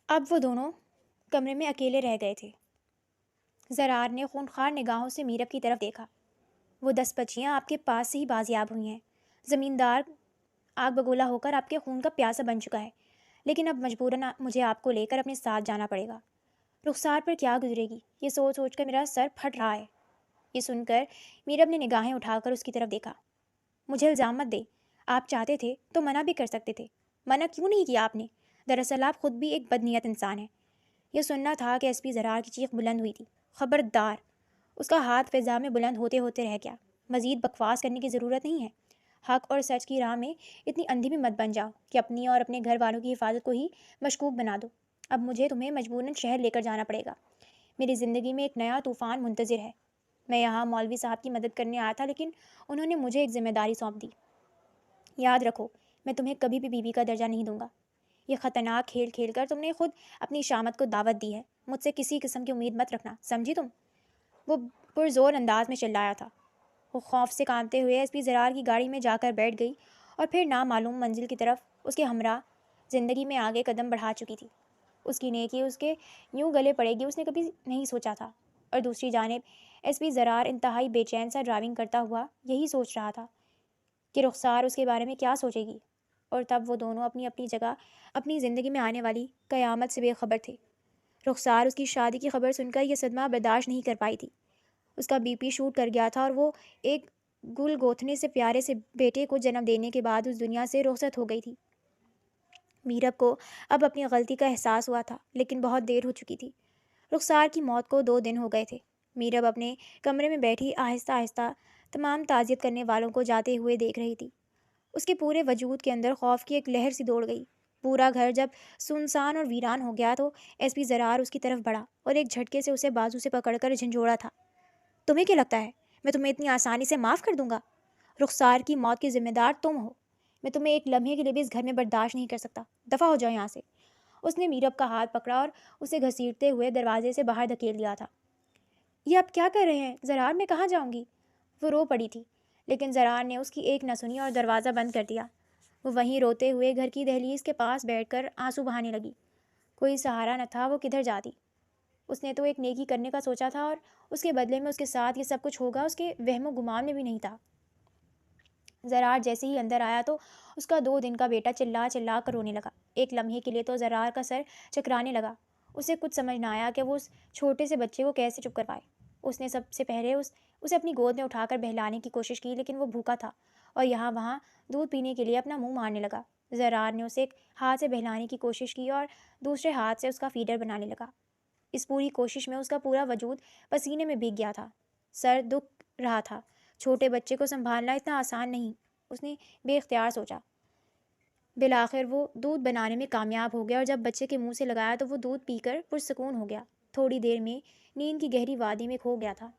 اب وہ دونوں کمرے میں اکیلے رہ گئے تھے۔ زرار نے خونخوار نگاہوں سے میرب کی طرف دیکھا۔ وہ 10 بچیاں آپ کے پاس سے ہی بازیاب ہوئی ہیں۔ زمیندار آگ بگولا ہو کر آپ کے خون کا پیاسا بن چکا ہے، لیکن اب مجبوراً مجھے آپ کو لے کر اپنے ساتھ جانا پڑے گا۔ رخسار پر کیا گزرے گی، یہ سوچ سوچ کر میرا سر پھٹ رہا ہے۔ یہ سن کر میرب نے نگاہیں اٹھا کر اس کی طرف دیکھا۔ مجھے الزام مت دے، آپ چاہتے تھے تو منع بھی کر سکتے تھے۔ منع کیوں نہیں کیا آپ نے؟ دراصل آپ خود بھی ایک بدنیت انسان ہیں۔ یہ سننا تھا کہ ایس پی زرار کی چیخ بلند ہوئی تھی۔ خبردار! اس کا ہاتھ فضا میں بلند ہوتے ہوتے رہ گیا۔ مزید بکواس کرنے کی ضرورت نہیں ہے۔ حق اور سچ کی راہ میں اتنی اندھی بھی مت بن جاؤ کہ اپنی اور اپنے گھر والوں کی حفاظت کو ہی مشکوک بنا دو۔ اب مجھے تمہیں مجبوراً شہر لے کر جانا پڑے گا۔ میری زندگی میں ایک نیا طوفان منتظر ہے۔ میں یہاں مولوی صاحب کی مدد کرنے آیا تھا، لیکن انہوں نے مجھے ایک ذمہ داری سونپ دی۔ یاد رکھو، میں تمہیں کبھی بھی بیوی کا درجہ نہیں دوں گا۔ یہ خطرناک کھیل کھیل کر تم نے خود اپنی شامت کو دعوت دی ہے۔ مجھ سے کسی قسم کی امید مت رکھنا، سمجھی تم؟ وہ پرزور انداز میں چلایا تھا۔ وہ خوف سے کانپتے ہوئے ایس پی زرار کی گاڑی میں جا کر بیٹھ گئی اور پھر نامعلوم منزل کی طرف اس کے ہمراہ زندگی میں آگے قدم بڑھا چکی تھی۔ اس کی نیکی اس کے یوں گلے پڑے گی اس نے کبھی نہیں سوچا تھا، اور دوسری جانب ایس پی زرار انتہائی بے چین سا ڈرائیونگ کرتا ہوا یہی سوچ رہا تھا کہ رخسار اس کے بارے میں کیا سوچے گی، اور تب وہ دونوں اپنی اپنی جگہ اپنی زندگی میں آنے والی قیامت سے بے خبر تھے۔ رخسار اس کی شادی کی خبر سن کر یہ صدمہ برداشت نہیں کر پائی تھی۔ اس کا بی پی شوٹ کر گیا تھا، اور وہ ایک گل گوتھنے سے پیارے سے بیٹے کو جنم دینے کے بعد اس دنیا سے رخصت ہو گئی تھی۔ میرب کو اب اپنی غلطی کا احساس ہوا تھا، لیکن بہت دیر ہو چکی تھی۔ رخسار کی موت کو 2 دن ہو گئے تھے۔ میرب اپنے کمرے میں بیٹھی آہستہ آہستہ تمام تعزیت کرنے والوں کو جاتے ہوئے دیکھ رہی تھی۔ اس کے پورے وجود کے اندر خوف کی ایک لہر سی دوڑ گئی۔ پورا گھر جب سنسان اور ویران ہو گیا تو ایس پی زرار اس کی طرف بڑھا اور ایک جھٹکے سے اسے بازو سے پکڑ کر جھنجھوڑا تھا۔ تمہیں کیا لگتا ہے میں تمہیں اتنی آسانی سے معاف کر دوں گا؟ رخسار کی موت کی ذمہ دار تم ہو۔ میں تمہیں ایک لمحے کے لیے بھی اس گھر میں برداشت نہیں کر سکتا۔ دفع ہو جاؤ یہاں سے۔ اس نے میرب کا ہاتھ پکڑا اور اسے گھسیٹتے ہوئے دروازے سے باہر دھکیل دیا تھا۔ یہ آپ کیا کر رہے ہیں زرار؟ میں کہاں جاؤں گی؟ وہ رو پڑی تھی، لیکن زرار نے اس کی ایک نہ سنی اور دروازہ بند کر دیا۔ وہ وہیں روتے ہوئے گھر کی دہلیز کے پاس بیٹھ کر آنسو بہانے لگی۔ کوئی سہارا نہ تھا، وہ کدھر جاتی؟ اس نے تو ایک نیکی کرنے کا سوچا تھا، اور اس کے بدلے میں اس کے ساتھ یہ سب کچھ ہوگا اس کے وہم و گمان میں بھی نہیں تھا۔ زرار جیسے ہی اندر آیا تو اس کا 2 دن کا بیٹا چلا چلا کر رونے لگا۔ ایک لمحے کے لیے تو زرار کا سر چکرانے لگا۔ اسے کچھ سمجھ نہ آیا کہ وہ اس چھوٹے سے بچے کو کیسے چپ کروائے۔ اس نے سب سے پہلے اسے اپنی گود میں اٹھا کر بہلانے کی کوشش کی، لیکن وہ بھوکا تھا اور یہاں وہاں دودھ پینے کے لیے اپنا منہ مارنے لگا۔ زرار نے اسے ایک ہاتھ سے بہلانے کی کوشش کی اور دوسرے ہاتھ سے اس کا فیڈر بنانے لگا۔ اس پوری کوشش میں اس کا پورا وجود پسینے میں بھیگ گیا تھا، سر دکھ رہا تھا۔ چھوٹے بچے کو سنبھالنا اتنا آسان نہیں، اس نے بے اختیار سوچا۔ بالآخر وہ دودھ بنانے میں کامیاب ہو گیا، اور جب بچے کے منہ سے لگایا تو وہ دودھ پی کر پرسکون ہو گیا۔ تھوڑی دیر میں نیند کی گہری وادی میں کھو گیا تھا۔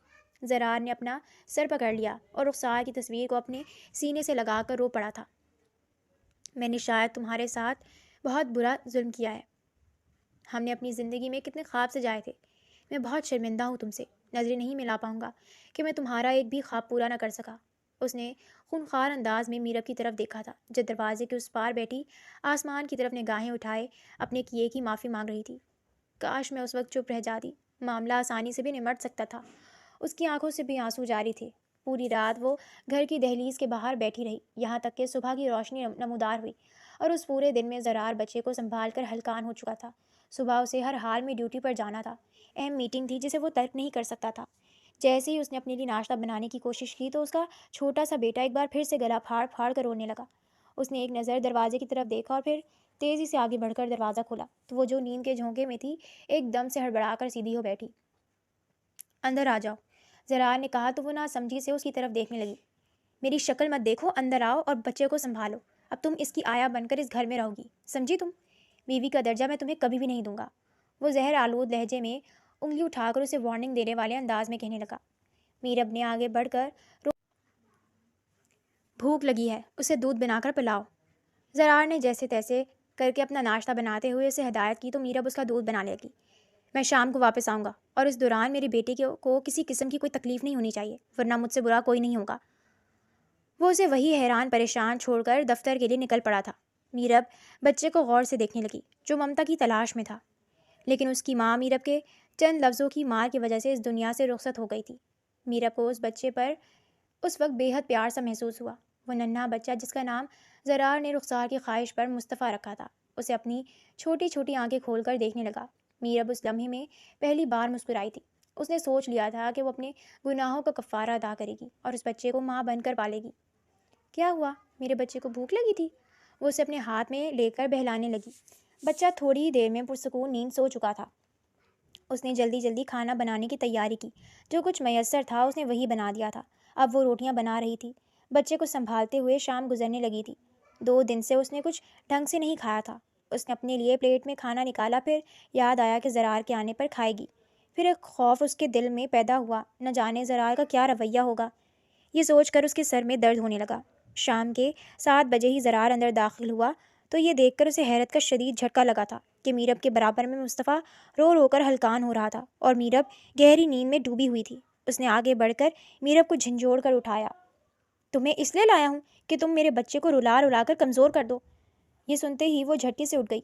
زرار نے اپنا سر پکڑ لیا اور رخسار کی تصویر کو اپنے سینے سے لگا کر رو پڑا تھا۔ میں نے شاید تمہارے ساتھ بہت برا ظلم کیا ہے۔ ہم نے اپنی زندگی میں کتنے خواب سجائے تھے۔ میں بہت شرمندہ ہوں تم سے۔ نظریں نہیں ملا پاؤں گا کہ میں تمہارا ایک بھی خواب پورا نہ کر سکا۔ اس نے خونخوار انداز میں میرب کی طرف دیکھا تھا، جو دروازے کے اس پار بیٹھی آسمان کی طرف نگاہیں اٹھائے اپنے کیے کی معافی مانگ رہی تھی۔ کاش میں اس وقت چپ رہ جاتی، معاملہ آسانی سے بھی نمٹ سکتا تھا۔ اس کی آنکھوں سے بھی آنسو جاری تھے۔ پوری رات وہ گھر کی دہلیز کے باہر بیٹھی رہی، یہاں تک کہ صبح کی روشنی نمودار ہوئی، اور اس پورے دن میں زرار بچے کو سنبھال کر ہلکان ہو چکا تھا۔ صبح اسے ہر حال میں ڈیوٹی پر جانا تھا، اہم میٹنگ تھی جسے وہ ترک نہیں کر سکتا تھا۔ جیسے ہی اس نے اپنے لیے ناشتہ بنانے کی کوشش کی تو اس کا چھوٹا سا بیٹا ایک بار پھر سے گلا پھاڑ پھاڑ کر رونے لگا۔ اس نے ایک نظر دروازے کی طرف دیکھا اور پھر تیزی سے آگے بڑھ کر دروازہ کھولا تو وہ جو نیند کے جھونکے میں تھی ایک دم سے ہڑبڑا کر سیدھی ہو بیٹھی۔ اندر آ جاؤ، زرار نے کہا تو وہ ناسمجھی سے اس کی طرف دیکھنے لگی۔ میری شکل مت دیکھو، اندر آؤ اور بچے کو سنبھالو۔ اب تم اس کی آیا بن کر اس گھر میں رہو گی، سمجھی تم؟ بیوی کا درجہ میں تمہیں کبھی بھی نہیں دوں گا، وہ زہر آلود لہجے میں انگلی اٹھا کر اسے وارننگ دینے والے انداز میں کہنے لگا۔ میرب نے آگے بڑھ کر بھوک لگی ہے، اسے دودھ بنا کر پلاؤ۔ زرار نے جیسے تیسے کر کے اپنا ناشتہ بناتے ہوئے اسے ہدایت کی تو میرب اس کا دودھ بنا لے گی۔ میں شام کو واپس آؤں گا، اور اس دوران میرے بیٹے کو کسی قسم کی کوئی تکلیف نہیں ہونی چاہیے، ورنہ مجھ سے برا کوئی نہیں ہوگا۔ وہ اسے وہی حیران پریشان چھوڑ کر دفتر کے لیے نکل پڑا تھا۔ میرب بچے کو غور سے دیکھنے لگی، جو ممتا کی تلاش میں تھا، لیکن اس کی ماں میرب کے چند لفظوں کی مار کی وجہ سے اس دنیا سے رخصت ہو گئی تھی۔ میرب کو اس بچے پر اس وقت بے حد پیار سا محسوس ہوا۔ وہ ننھا بچہ جس کا نام زرار نے رخسار کی خواہش پر مصطفیٰ رکھا تھا، اسے اپنی چھوٹی چھوٹی آنکھیں کھول کر دیکھنے لگا۔ میرب اس لمحے میں پہلی بار مسکرائی تھی۔ اس نے سوچ لیا تھا کہ وہ اپنے گناہوں کا کفارہ ادا کرے گی اور اس بچے کو ماں بن کر پالے گی۔ کیا ہوا؟ میرے بچے کو بھوک لگی تھی؟ وہ اسے اپنے ہاتھ میں لے کر بہلانے لگی۔ بچہ تھوڑی ہی دیر میں پرسکون نیند سو چکا تھا۔ اس نے جلدی جلدی کھانا بنانے کی تیاری کی، جو کچھ میسر تھا اس نے وہی بنا دیا تھا۔ اب وہ روٹیاں بنا رہی تھی۔ بچے کو سنبھالتے ہوئے شام گزرنے لگی تھی۔ 2 دن سے اس نے کچھ ڈھنگ سے نہیں کھایا تھا۔ اس نے اپنے لیے پلیٹ میں کھانا نکالا، پھر یاد آیا کہ زرار کے آنے پر کھائے گی۔ پھر ایک خوف اس کے دل میں پیدا ہوا، نہ جانے زرار کا کیا رویہ ہوگا۔ یہ سوچ کر اس کے سر میں درد ہونے لگا۔ شام کے 7 بجے ہی زرار اندر داخل ہوا تو یہ دیکھ کر اسے حیرت کا شدید جھٹکا لگا تھا کہ میرب کے برابر میں مصطفیٰ رو رو کر ہلکان ہو رہا تھا اور میرب گہری نیند میں ڈوبی ہوئی تھی۔ اس نے آگے بڑھ کر میرب کو جھنجھوڑ کر اٹھایا۔ تمہیں اس لیے لایا ہوں کہ تم میرے بچے کو رلا رلا کر کمزور کر دو۔ یہ سنتے ہی وہ جھٹکے سے اٹھ گئی۔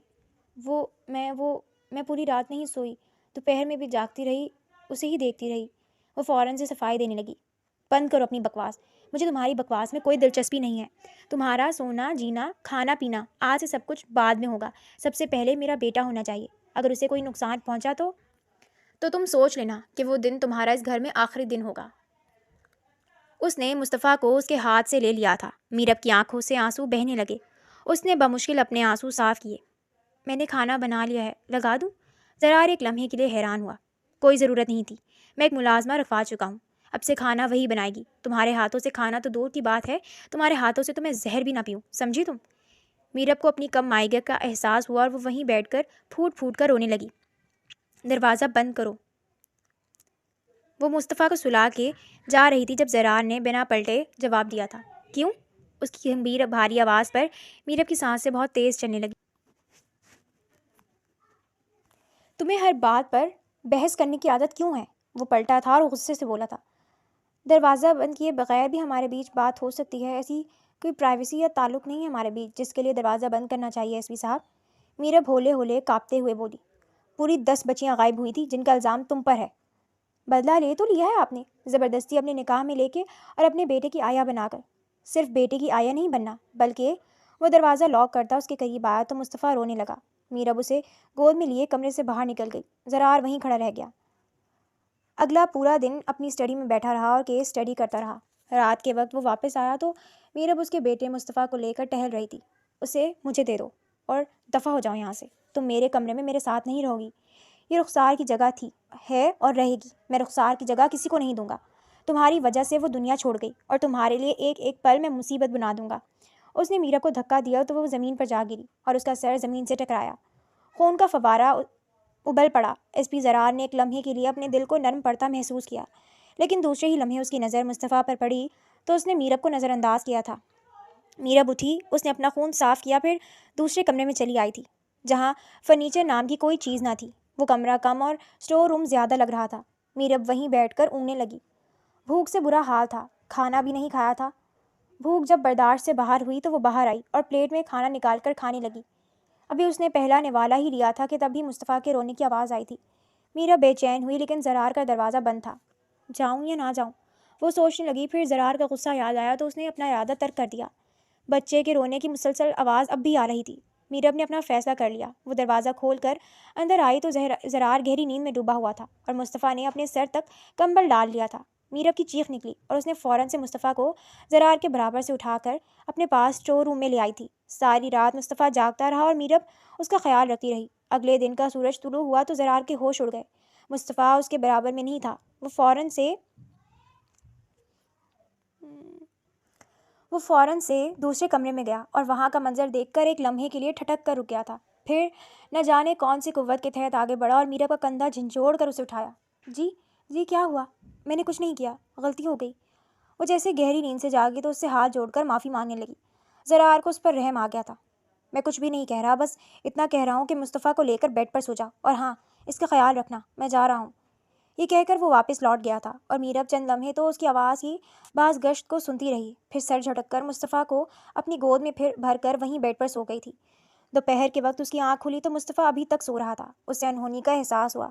میں پوری رات نہیں سوئی، دوپہر میں بھی جاگتی رہی، اسے ہی دیکھتی رہی۔ وہ فوراً سے صفائی دینے لگی۔ بند کرو اپنی بکواس، مجھے تمہاری بکواس میں کوئی دلچسپی نہیں ہے. تمہارا سونا جینا کھانا پینا آج سے سب کچھ بعد میں ہوگا. سب سے پہلے میرا بیٹا ہونا چاہیے. اگر اسے کوئی نقصان پہنچا تو تم سوچ لینا کہ وہ دن تمہارا اس گھر میں آخری دن ہوگا. اس نے مصطفیٰ کو اس کے ہاتھ سے لے لیا تھا. میرب کی آنکھوں سے آنسو بہنے لگے. اس نے بمشکل اپنے آنسو صاف کیے. میں نے کھانا بنا لیا ہے, لگا دوں؟ زرار ایک لمحے کے لیے حیران ہوا. کوئی ضرورت نہیں تھی. میں ایک ملازمہ رکھوا چکا ہوں. اب سے کھانا وہی بنائے گی. تمہارے ہاتھوں سے کھانا تو دور کی بات ہے, تمہارے ہاتھوں سے تو میں زہر بھی نہ پیوں, سمجھی تم؟ میرب کو اپنی کم مائیگیت کا احساس ہوا اور وہ وہیں بیٹھ کر پھوٹ پھوٹ کر رونے لگی. دروازہ بند کرو. وہ مصطفیٰ کو سلا کے جا رہی تھی جب زرار نے بنا پلٹے جواب دیا تھا. کیوں؟ اس کی گمبھیر بھاری آواز پر میرب کی سانسیں بہت تیز چلنے لگی. تمہیں ہر بات پر بحث کرنے کی عادت کیوں ہے؟ وہ پلٹا تھا اور غصے سے بولا تھا. دروازہ بند کیے بغیر بھی ہمارے بیچ بات ہو سکتی ہے. ایسی کوئی پرائیویسی یا تعلق نہیں ہے ہمارے بیچ جس کے لیے دروازہ بند کرنا چاہیے ایس پی صاحب. میرب ہولے ہولے کانپتے ہوئے بولی. پوری 10 بچیاں غائب ہوئی تھیں جن کا الزام تم پر ہے. بدلہ لے تو لیا ہے آپ نے, زبردستی اپنے نکاح میں لے کے اور اپنے بیٹے کی آیا بنا کر. صرف بیٹے کی آیا نہیں بننا بلکہ وہ دروازہ لاک کرتا اس کے قریب آیا تو مصطفیٰ رونے لگا. میرب اسے گود میں لیے کمرے سے باہر نکل گئی. زرار وہیں کھڑا رہ گیا. اگلا پورا دن اپنی اسٹڈی میں بیٹھا رہا اور کیس اسٹڈی کرتا رہا. رات کے وقت وہ واپس آیا تو میرب اس کے بیٹے مصطفیٰ کو لے کر ٹہل رہی تھی. اسے مجھے دے دو اور دفع ہو جاؤ یہاں سے. تم میرے کمرے میں میرے ساتھ نہیں رہو گی. یہ رخسار کی جگہ تھی, ہے اور رہے گی. میں رخسار کی جگہ کسی کو نہیں دوں گا. تمہاری وجہ سے وہ دنیا چھوڑ گئی اور تمہارے لیے ایک ایک پل میں مصیبت بنا دوں گا. اس نے میرب کو دھکا دیا تو وہ زمین پر جا گری اور اس کا سر زمین سے ٹکرایا. خون کا فوارہ ابل پڑا. ایس پی زرار نے ایک لمحے کے لیے اپنے دل کو نرم پڑتا محسوس کیا, لیکن دوسرے ہی لمحے اس کی نظر مصطفیٰ پر پڑی تو اس نے میرب کو نظر انداز کیا تھا. میرب اٹھی. اس نے اپنا خون صاف کیا, پھر دوسرے کمرے میں چلی آئی تھی جہاں فرنیچر نام کی کوئی چیز نہ تھی. وہ کمرہ کم اور اسٹور روم زیادہ لگ رہا تھا. میرب وہیں بیٹھ کر اونگنے لگی. بھوک سے برا حال تھا. کھانا بھی نہیں کھایا تھا. بھوک جب برداشت سے باہر ہوئی تو وہ باہر آئی اور پلیٹ میں کھانا نکال کر کھانے لگی. ابھی اس نے پہلا نوالا ہی لیا تھا کہ تب بھی مصطفیٰ کے رونے کی آواز آئی تھی. میرب بے چین ہوئی لیکن زرار کا دروازہ بند تھا. جاؤں یا نہ جاؤں وہ سوچنے لگی. پھر زرار کا غصہ یاد آیا تو اس نے اپنا ارادہ ترک کر دیا. بچے کے رونے کی مسلسل آواز اب بھی آ رہی تھی. میرب نے اپنا فیصلہ کر لیا. وہ دروازہ کھول کر اندر آئی تو زرار گہری نیند میں ڈوبا ہوا تھا اور مصطفیٰ نے اپنے سر تک کمبل ڈال لیا تھا. میرب کی چیخ نکلی اور اس نے فوراً سے مصطفیٰ کو زرار کے برابر سے اٹھا کر اپنے پاس اسٹور روم میں لے آئی تھی. ساری رات مصطفیٰ جاگتا رہا اور میرب اس کا خیال رکھتی رہی. اگلے دن کا سورج طلوع ہوا تو زرار کے ہوش اڑ گئے. مصطفیٰ اس کے برابر میں نہیں تھا. وہ فوراً سے دوسرے کمرے میں گیا اور وہاں کا منظر دیکھ کر ایک لمحے کے لیے ٹھٹک کر رک گیا تھا. پھر نہ جانے کون سی قوت کے تحت آگے بڑھا اور میرب کا کندھا جھنجھوڑ کر اسے اٹھایا. جی کیا ہوا؟ میں نے کچھ نہیں کیا, غلطی ہو گئی. وہ جیسے گہری نیند سے جاگی تو اس سے ہاتھ جوڑ کر معافی مانگنے لگی. زرار کو اس پر رحم آ گیا تھا. میں کچھ بھی نہیں کہہ رہا, بس اتنا کہہ رہا ہوں کہ مصطفیٰ کو لے کر بیڈ پر سو جا, اور ہاں اس کا خیال رکھنا, میں جا رہا ہوں. یہ کہہ کر وہ واپس لوٹ گیا تھا اور میرب چند لمحے تو اس کی آواز کی باز گشت کو سنتی رہی. پھر سر جھٹک کر مصطفیٰ کو اپنی گود میں پھر بھر کر وہیں بیڈ پر سو گئی تھی. دوپہر کے وقت اس کی آنکھ کھلی تو مصطفیٰ ابھی تک سو رہا تھا. اسے انہونی کا احساس ہوا.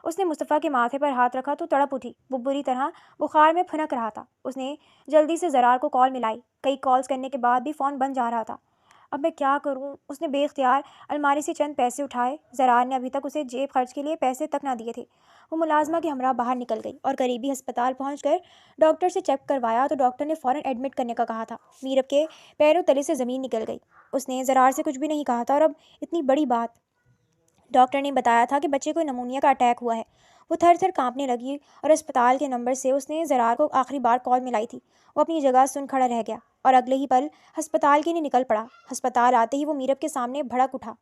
اس نے مصطفیٰ کے ماتھے پر ہاتھ رکھا تو تڑپ اٹھی. وہ بری طرح بخار میں پھنک رہا تھا. اس نے جلدی سے زرار کو کال ملائی. کئی کالز کرنے کے بعد بھی فون بند جا رہا تھا. اب میں کیا کروں؟ اس نے بے اختیار الماری سے چند پیسے اٹھائے. زرار نے ابھی تک اسے جیب خرچ کے لیے پیسے تک نہ دیے تھے. وہ ملازمہ کے ہمراہ باہر نکل گئی اور قریبی ہسپتال پہنچ کر ڈاکٹر سے چیک کروایا تو ڈاکٹر نے فوراً ایڈمٹ کرنے کا کہا تھا. میرب کے پیروں تلے سے زمین نکل گئی. اس نے زرار سے کچھ بھی نہیں کہا تھا اور اب اتنی بڑی بات. ڈاکٹر نے بتایا تھا کہ بچے کو نمونیا کا اٹیک ہوا ہے. وہ تھر تھر کانپنے لگی اور اسپتال کے نمبر سے اس نے زرار کو آخری بار کال ملائی تھی. وہ اپنی جگہ سن کھڑا رہ گیا اور اگلے ہی پل ہسپتال کے لیے نکل پڑا. ہسپتال آتے ہی وہ میرب کے سامنے بھڑک اٹھا.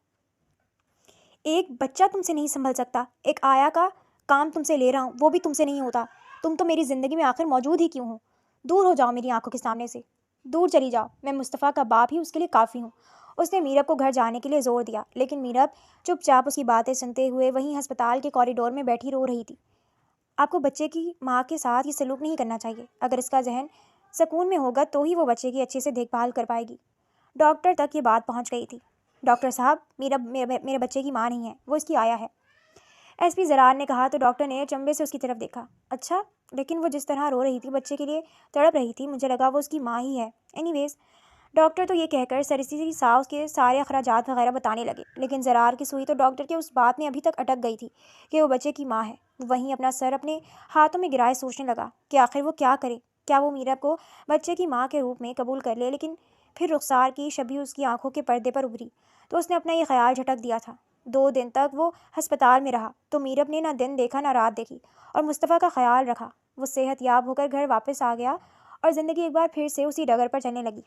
ایک بچہ تم سے نہیں سنبھل سکتا. ایک آیا کا کام تم سے لے رہا ہوں, وہ بھی تم سے نہیں ہوتا. تم تو میری زندگی میں آخر موجود ہی کیوں ہو؟ دور ہو جاؤ میری آنکھوں کے سامنے سے. دور چلی جاؤ. میں مصطفیٰ کا باپ ہی اس کے لیے کافی ہوں. اس نے میرب کو گھر جانے کے لیے زور دیا لیکن میرب چپ چاپ اس کی باتیں سنتے ہوئے وہیں ہسپتال کے کوریڈور میں بیٹھی رو رہی تھی. آپ کو بچے کی ماں کے ساتھ یہ سلوک نہیں کرنا چاہیے. اگر اس کا ذہن سکون میں ہوگا تو ہی وہ بچے کی اچھے سے دیکھ بھال کر پائے گی. ڈاکٹر تک یہ بات پہنچ گئی تھی. ڈاکٹر صاحب, میرے بچے کی ماں نہیں ہے, وہ اس کی آیا ہے, ایس پی زرار نے کہا تو ڈاکٹر نے چنبے سے اس کی طرف دیکھا. اچھا, لیکن وہ جس طرح رو رہی تھی، بچے کے لیے تڑپ رہی تھی، مجھے لگا وہ اس کی ماں ہی ہے۔ اینی ویز ڈاکٹر تو یہ کہہ کر سرسری سا اس کے سارے اخراجات وغیرہ بتانے لگے، لیکن زرار کی سوئی تو ڈاکٹر کے اس بات میں ابھی تک اٹک گئی تھی کہ وہ بچے کی ماں ہے۔ وہیں اپنا سر اپنے ہاتھوں میں گرائے سوچنے لگا کہ آخر وہ کیا کرے، کیا وہ میرب کو بچے کی ماں کے روپ میں قبول کر لے؟ لیکن پھر رخسار کی شبیہ اس کی آنکھوں کے پردے پر ابھری تو اس نے اپنا یہ خیال جھٹک دیا تھا۔ 2 دن تک وہ ہسپتال میں رہا تو میرب نے نہ دن دیکھا نہ رات دیکھی اور مصطفیٰ کا خیال رکھا۔ وہ صحت یاب ہو کر گھر واپس آ گیا اور زندگی ایک بار پھر سے اسی ڈگر پر چلنے لگی۔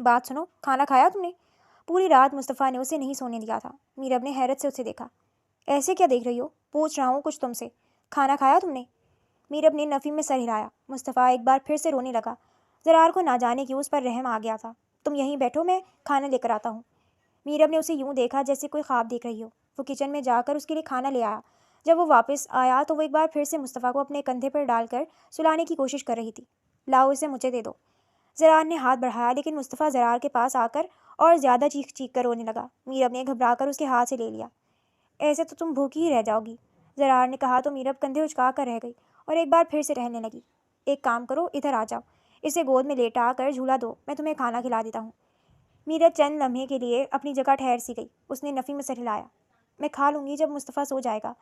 بات سنو، کھانا کھایا تم نے؟ پوری رات مصطفیٰ نے اسے نہیں سونے دیا تھا۔ میرب نے حیرت سے اسے دیکھا۔ ایسے کیا دیکھ رہی ہو؟ پوچھ رہا ہوں کچھ تم سے، کھانا کھایا تم نے؟ میرب نے نفی میں سر ہلایا۔ مصطفیٰ ایک بار پھر سے رونے لگا۔ زرار کو نہ جانے کیوں اس پر رحم آ گیا تھا۔ تم یہیں بیٹھو، میں کھانا لے کر آتا ہوں۔ میرب نے اسے یوں دیکھا جیسے کوئی خواب دیکھ رہی ہو۔ وہ کچن میں جا کر اس کے لیے کھانا لے آیا۔ جب وہ واپس آیا تو وہ ایک بار پھر سے مصطفیٰ کو اپنے کندھے پر ڈال کر سلانے کی کوشش کر رہی تھی۔ لاؤ اسے مجھے دے دو۔ زرار نے ہاتھ بڑھایا لیکن مصطفیٰ زرار کے پاس آ کر اور زیادہ چیخ چیخ کر رونے لگا۔ میرب نے گھبرا کر اس کے ہاتھ سے لے لیا۔ ایسے تو تم بھوکی ہی رہ جاؤ گی، زرار نے کہا تو میرب کندھے اچکا کر رہ گئی اور ایک بار پھر سے ٹہلنے لگی۔ ایک کام کرو، ادھر آ جاؤ، اسے گود میں لیٹا کر جھولا دو، میں تمہیں کھانا کھلا دیتا ہوں۔ میرب چند لمحے کے لیے اپنی جگہ ٹھہر سی گئی۔ اس نے نفی میں سر ہلایا۔ میں کھا لوں گی جب مصطفیٰ سو جائے گا۔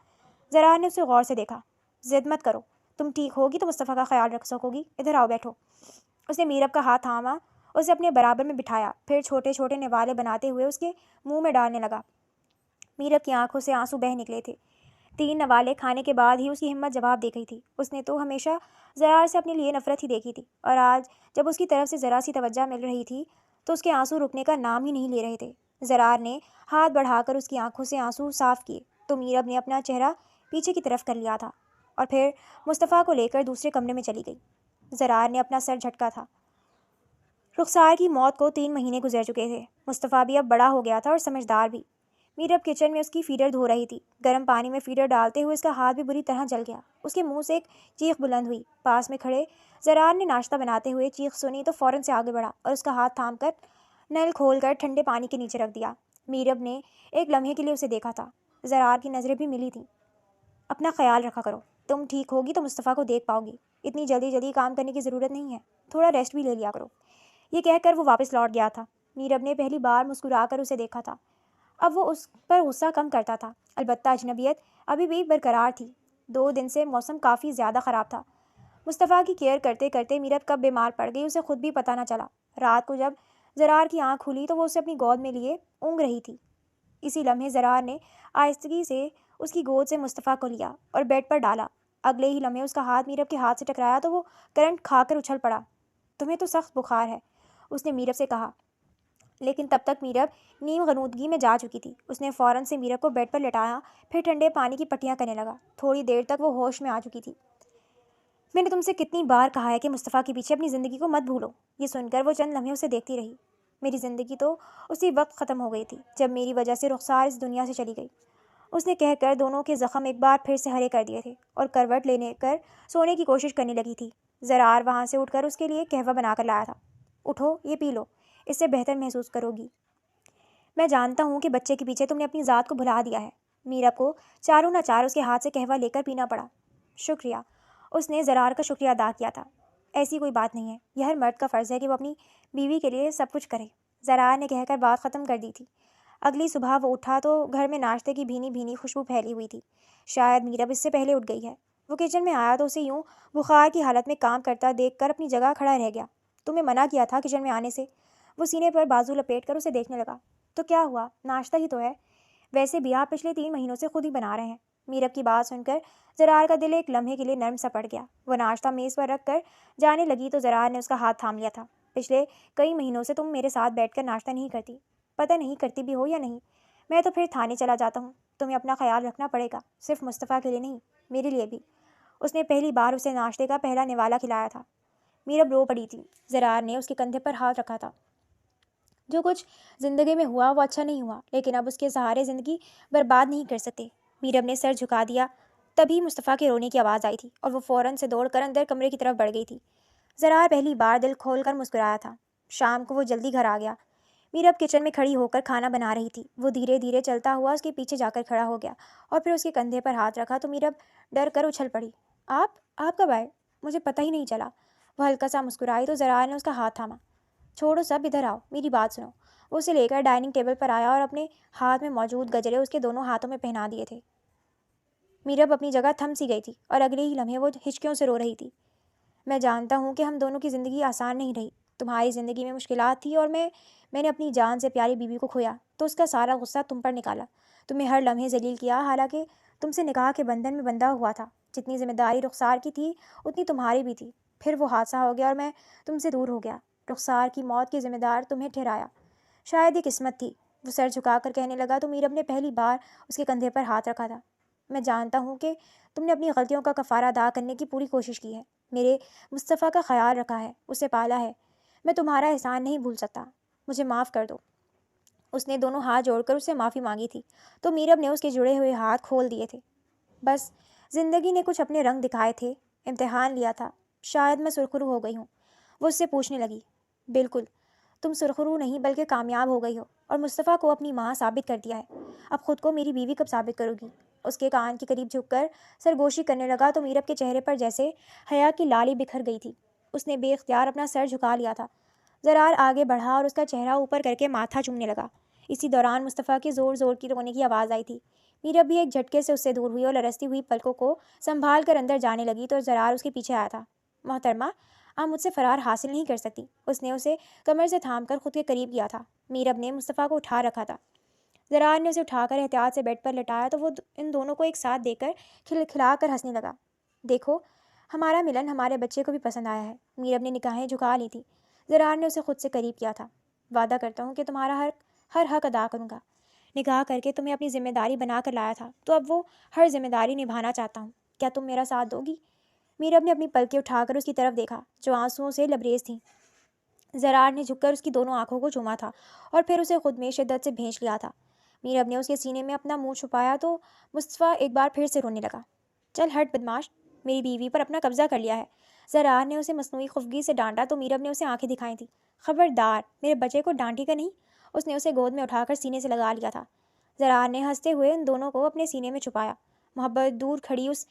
زرار نے اسے غور سے دیکھا۔ ضد مت کرو، تم ٹھیک ہوگی تو مصطفیٰ کا خیال رکھ سکو گی، ادھر آؤ بیٹھو۔ اس نے میرب کا ہاتھ تھاما، اسے اپنے برابر میں بٹھایا، پھر چھوٹے چھوٹے نوالے بناتے ہوئے اس کے منہ میں ڈالنے لگا۔ میرب کی آنکھوں سے آنسو بہہ نکلے تھے۔ 3 نوالے کھانے کے بعد ہی اس کی ہمت جواب دے گئی تھی۔ اس نے تو ہمیشہ زرار سے اپنے لیے نفرت ہی دیکھی تھی اور آج جب اس کی طرف سے ذرا سی توجہ مل رہی تھی تو اس کے آنسو رکنے کا نام ہی نہیں لے رہے تھے۔ زرار نے ہاتھ بڑھا کر اس کی آنکھوں سے آنسو صاف کیے تو میرب نے اپنا چہرہ پیچھے کی طرف کر لیا تھا اور پھر مصطفیٰ کو لے کر دوسرے کمرے میں چلی گئی۔ زرار نے اپنا سر جھٹکا تھا۔ رخسار کی موت کو 3 مہینے گزر چکے تھے۔ مصطفیٰ بھی اب بڑا ہو گیا تھا اور سمجھدار بھی۔ میرب کچن میں اس کی فیڈر دھو رہی تھی۔ گرم پانی میں فیڈر ڈالتے ہوئے اس کا ہاتھ بھی بری طرح جل گیا۔ اس کے منہ سے ایک چیخ بلند ہوئی۔ پاس میں کھڑے زرار نے ناشتہ بناتے ہوئے چیخ سنی تو فوراً سے آگے بڑھا اور اس کا ہاتھ تھام کر نل کھول کر ٹھنڈے پانی کے نیچے رکھ دیا۔ میرب نے ایک لمحے کے لیے اسے دیکھا تھا۔ زرار کی نظریں بھی ملی تھیں۔ اپنا خیال رکھا کرو، تم ٹھیک ہوگی تو مصطفیٰ کو دیکھ پاؤ گی۔ اتنی جلدی جلدی کام کرنے کی ضرورت نہیں ہے، تھوڑا ریسٹ بھی لے لیا کرو۔ یہ کہہ کر وہ واپس لوٹ گیا تھا۔ میرب نے پہلی بار مسکرا کر اسے دیکھا تھا۔ اب وہ اس پر غصہ کم کرتا تھا، البتہ اجنبیت ابھی بھی برقرار تھی۔ 2 دن سے موسم کافی زیادہ خراب تھا۔ مصطفیٰ کی کیئر کرتے کرتے میرب کب بیمار پڑ گئی اسے خود بھی پتہ نہ چلا۔ رات کو جب زرار کی آنکھ کھلی تو وہ اسے اپنی گود میں لیے اونگ رہی تھی۔ اسی لمحے زرار نے آہستگی سے اس کی گود سے مصطفیٰ کو لیا اور بیڈ پر ڈالا۔ اگلے ہی لمحے اس کا ہاتھ میرب کے ہاتھ سے ٹکرایا تو وہ کرنٹ کھا کر اچھل پڑا۔ تمہیں تو سخت بخار ہے، اس نے میرب سے کہا، لیکن تب تک میرب نیم غنودگی میں جا چکی تھی۔ اس نے فوراً سے میرب کو بیڈ پر لٹایا، پھر ٹھنڈے پانی کی پٹیاں کرنے لگا۔ تھوڑی دیر تک وہ ہوش میں آ چکی تھی۔ میں نے تم سے کتنی بار کہا ہے کہ مصطفیٰ کے پیچھے اپنی زندگی کو مت بھولو۔ یہ سن کر وہ چند لمحے اسے دیکھتی رہی۔ میری زندگی تو اسی وقت ختم ہو گئی تھی جب میری وجہ سے رخسار اس دنیا سے چلی گئی، اس نے کہہ کر دونوں کے زخم ایک بار پھر سے ہرے کر دیے تھے اور کروٹ لینے کر سونے کی کوشش کرنے لگی تھی۔ زرار وہاں سے اٹھ کر اس کے لیے قہوہ بنا کر لایا تھا۔ اٹھو، یہ پی لو، اس سے بہتر محسوس کرو گی۔ میں جانتا ہوں کہ بچے کے پیچھے تم نے اپنی ذات کو بھلا دیا ہے۔ میرب کو چاروں نہ چار اس کے ہاتھ سے قہوہ لے کر پینا پڑا۔ شکریہ، اس نے زرار کا شکریہ ادا کیا تھا۔ ایسی کوئی بات نہیں ہے، یہ ہر مرد کا فرض ہے کہ وہ اپنی بیوی کے لیے سب کچھ کرے، زرار نے کہہ کر بات ختم کر دی تھی۔ اگلی صبح وہ اٹھا تو گھر میں ناشتے کی بھینی بھینی خوشبو پھیلی ہوئی تھی۔ شاید میرب اس سے پہلے اٹھ گئی ہے۔ وہ کچن میں آیا تو اسے یوں بخار کی حالت میں کام کرتا دیکھ کر اپنی جگہ کھڑا رہ گیا۔ تمہیں منع کیا تھا کچن میں آنے سے۔ وہ سینے پر بازو لپیٹ کر اسے دیکھنے لگا۔ تو کیا ہوا، ناشتہ ہی تو ہے، ویسے بھی آپ پچھلے 3 مہینوں سے خود ہی بنا رہے ہیں۔ میرب کی بات سن کر زرار کا دل ایک لمحے کے لیے نرم سا پڑ گیا۔ وہ ناشتہ میز پر رکھ کر جانے لگی تو زرار نے اس کا ہاتھ تھام لیا تھا۔ پچھلے کئی مہینوں سے تم میرے ساتھ بیٹھ کر ناشتہ نہیں کرتی، پتہ نہیں کرتی بھی ہو یا نہیں۔ میں تو پھر تھانے چلا جاتا ہوں۔ تمہیں اپنا خیال رکھنا پڑے گا، صرف مصطفیٰ کے لیے نہیں، میرے لیے بھی۔ اس نے پہلی بار اسے ناشتے کا پہلا نوالا کھلایا تھا۔ میرب رو پڑی تھی۔ زرار نے اس کے کندھے پر ہاتھ رکھا تھا۔ جو کچھ زندگی میں ہوا وہ اچھا نہیں ہوا، لیکن اب اس کے سہارے زندگی برباد نہیں کر سکتے۔ میرب نے سر جھکا دیا۔ تبھی مصطفیٰ کے رونے کی آواز آئی تھی اور وہ فوراً سے دوڑ کر اندر کمرے کی طرف بڑھ گئی تھی۔ زرار پہلی بار دل کھول کر مسکرایا تھا۔ شام کو وہ جلدی گھر آ گیا۔ میرب کچن میں کھڑی ہو کر کھانا بنا رہی تھی۔ وہ دھیرے دھیرے چلتا ہوا اس کے پیچھے جا کر کھڑا ہو گیا اور پھر اس کے کندھے پر ہاتھ رکھا تو میرب ڈر کر اچھل پڑی۔ آپ کب آئے؟ مجھے پتہ ہی نہیں چلا۔ وہ ہلکا سا مسکرائی تو زرار نے اس کا ہاتھ تھاما۔ چھوڑو سب، ادھر آؤ، میری بات سنو۔ وہ اسے لے کر ڈائننگ ٹیبل پر آیا اور اپنے ہاتھ میں موجود گجرے اس کے دونوں ہاتھوں میں پہنا دیے تھے۔ میرب اپنی جگہ تھم سی گئی تھی اور اگلے ہی لمحے وہ ہچکیوں سے رو رہی تھی۔ میں جانتا ہوں کہ ہم دونوں کی زندگی آسان نہیں رہی۔ تمہاری زندگی میں مشکلات تھی اور میں نے اپنی جان سے پیاری بیوی کو کھویا تو اس کا سارا غصہ تم پر نکالا۔ تمہیں ہر لمحے ذلیل کیا، حالانکہ تم سے نکاح کے بندھن میں بندھا ہوا تھا۔ جتنی ذمہ داری رخسار کی تھی اتنی تمہاری بھی تھی۔ پھر وہ حادثہ ہو گیا اور میں تم سے دور ہو گیا۔ رخسار کی موت کی ذمہ دار تمہیں ٹھہرایا۔ شاید یہ قسمت تھی، وہ سر جھکا کر کہنے لگا تو میرب نے پہلی بار اس کے کندھے پر ہاتھ رکھا تھا۔ میں جانتا ہوں کہ تم نے اپنی غلطیوں کا کفارہ ادا کرنے کی پوری کوشش کی ہے، میرے مصطفیٰ کا خیال رکھا ہے، اسے پالا ہے۔ میں تمہارا احسان نہیں بھول سکتا، مجھے معاف کر دو۔ اس نے دونوں ہاتھ جوڑ کر اس سے معافی مانگی تھی تو میرب نے اس کے جڑے ہوئے ہاتھ کھول دیے تھے۔ بس زندگی نے کچھ اپنے رنگ دکھائے تھے، امتحان لیا تھا، شاید میں سرخرو ہو گئی ہوں۔ وہ اس سے پوچھنے لگی۔ بالکل، تم سرخرو نہیں بلکہ کامیاب ہو گئی ہو اور مصطفیٰ کو اپنی ماں ثابت کر دیا ہے۔ اب خود کو میری بیوی کب ثابت کرو گی؟ اس کے کان کے قریب جھک کر سرگوشی کرنے لگا تو میرب کے چہرے پر جیسے حیا کی لالی بکھر گئی تھی۔ اس نے بے اختیار اپنا سر جھکا لیا تھا۔ زرار آگے بڑھا اور اس کا چہرہ اوپر کر کے ماتھا چومنے لگا۔ اسی دوران مصطفیٰ کی زور زور کی رونے کی آواز آئی تھی۔ میرب بھی ایک جھٹکے سے اس سے دور ہوئی اور لرزتی ہوئی پلکوں کو سنبھال کر اندر جانے لگی تو زرار اس کے پیچھے آیا تھا۔ محترمہ، آپ مجھ سے فرار حاصل نہیں کر سکتی۔ اس نے اسے کمر سے تھام کر خود کے قریب کیا تھا۔ میرب نے مصطفیٰ کو اٹھا رکھا تھا۔ زرار نے اسے اٹھا کر احتیاط سے بیڈ پر لٹایا تو وہ ان دونوں کو ایک ساتھ دیکھ کر کھلکھلا کر ہنسنے لگا۔ دیکھو، ہمارا ملن ہمارے بچے کو بھی پسند آیا ہے۔ میرب نے نگاہیں جھکا لی تھی۔ زرار نے اسے خود سے قریب کیا تھا۔ وعدہ کرتا ہوں کہ تمہارا ہر حق ادا کروں گا۔ نکاح کر کے تمہیں اپنی ذمہ داری بنا کر لایا تھا تو اب وہ ہر ذمہ داری نبھانا چاہتا ہوں۔ کیا تم میرا ساتھ دو گی؟ میرب نے اپنی پلکیں اٹھا کر اس کی طرف دیکھا جو آنسوؤں سے لبریز تھیں۔ زرار نے جھک کر اس کی دونوں آنکھوں کو چوما تھا اور پھر اسے خود میں شدت سے بھینچ لیا تھا۔ میرب نے اس کے سینے میں اپنا منہ چھپایا تو مصطفیٰ ایک بار پھر سے رونے لگا۔ چل ہٹ بدماش، میری بیوی پر اپنا قبضہ کر لیا ہے۔ زرار نے اسے مصنوعی خفگی سے ڈانٹا تو میرب نے اسے آنکھیں دکھائی تھیں۔ خبردار، میرے بچے کو ڈانٹی کا نہیں۔ اس نے اسے گود میں اٹھا کر سینے سے لگا لیا تھا۔ زرار نے ہنستے ہوئے ان دونوں کو اپنے سینے میں چھپایا۔ محبت دور کھڑی اس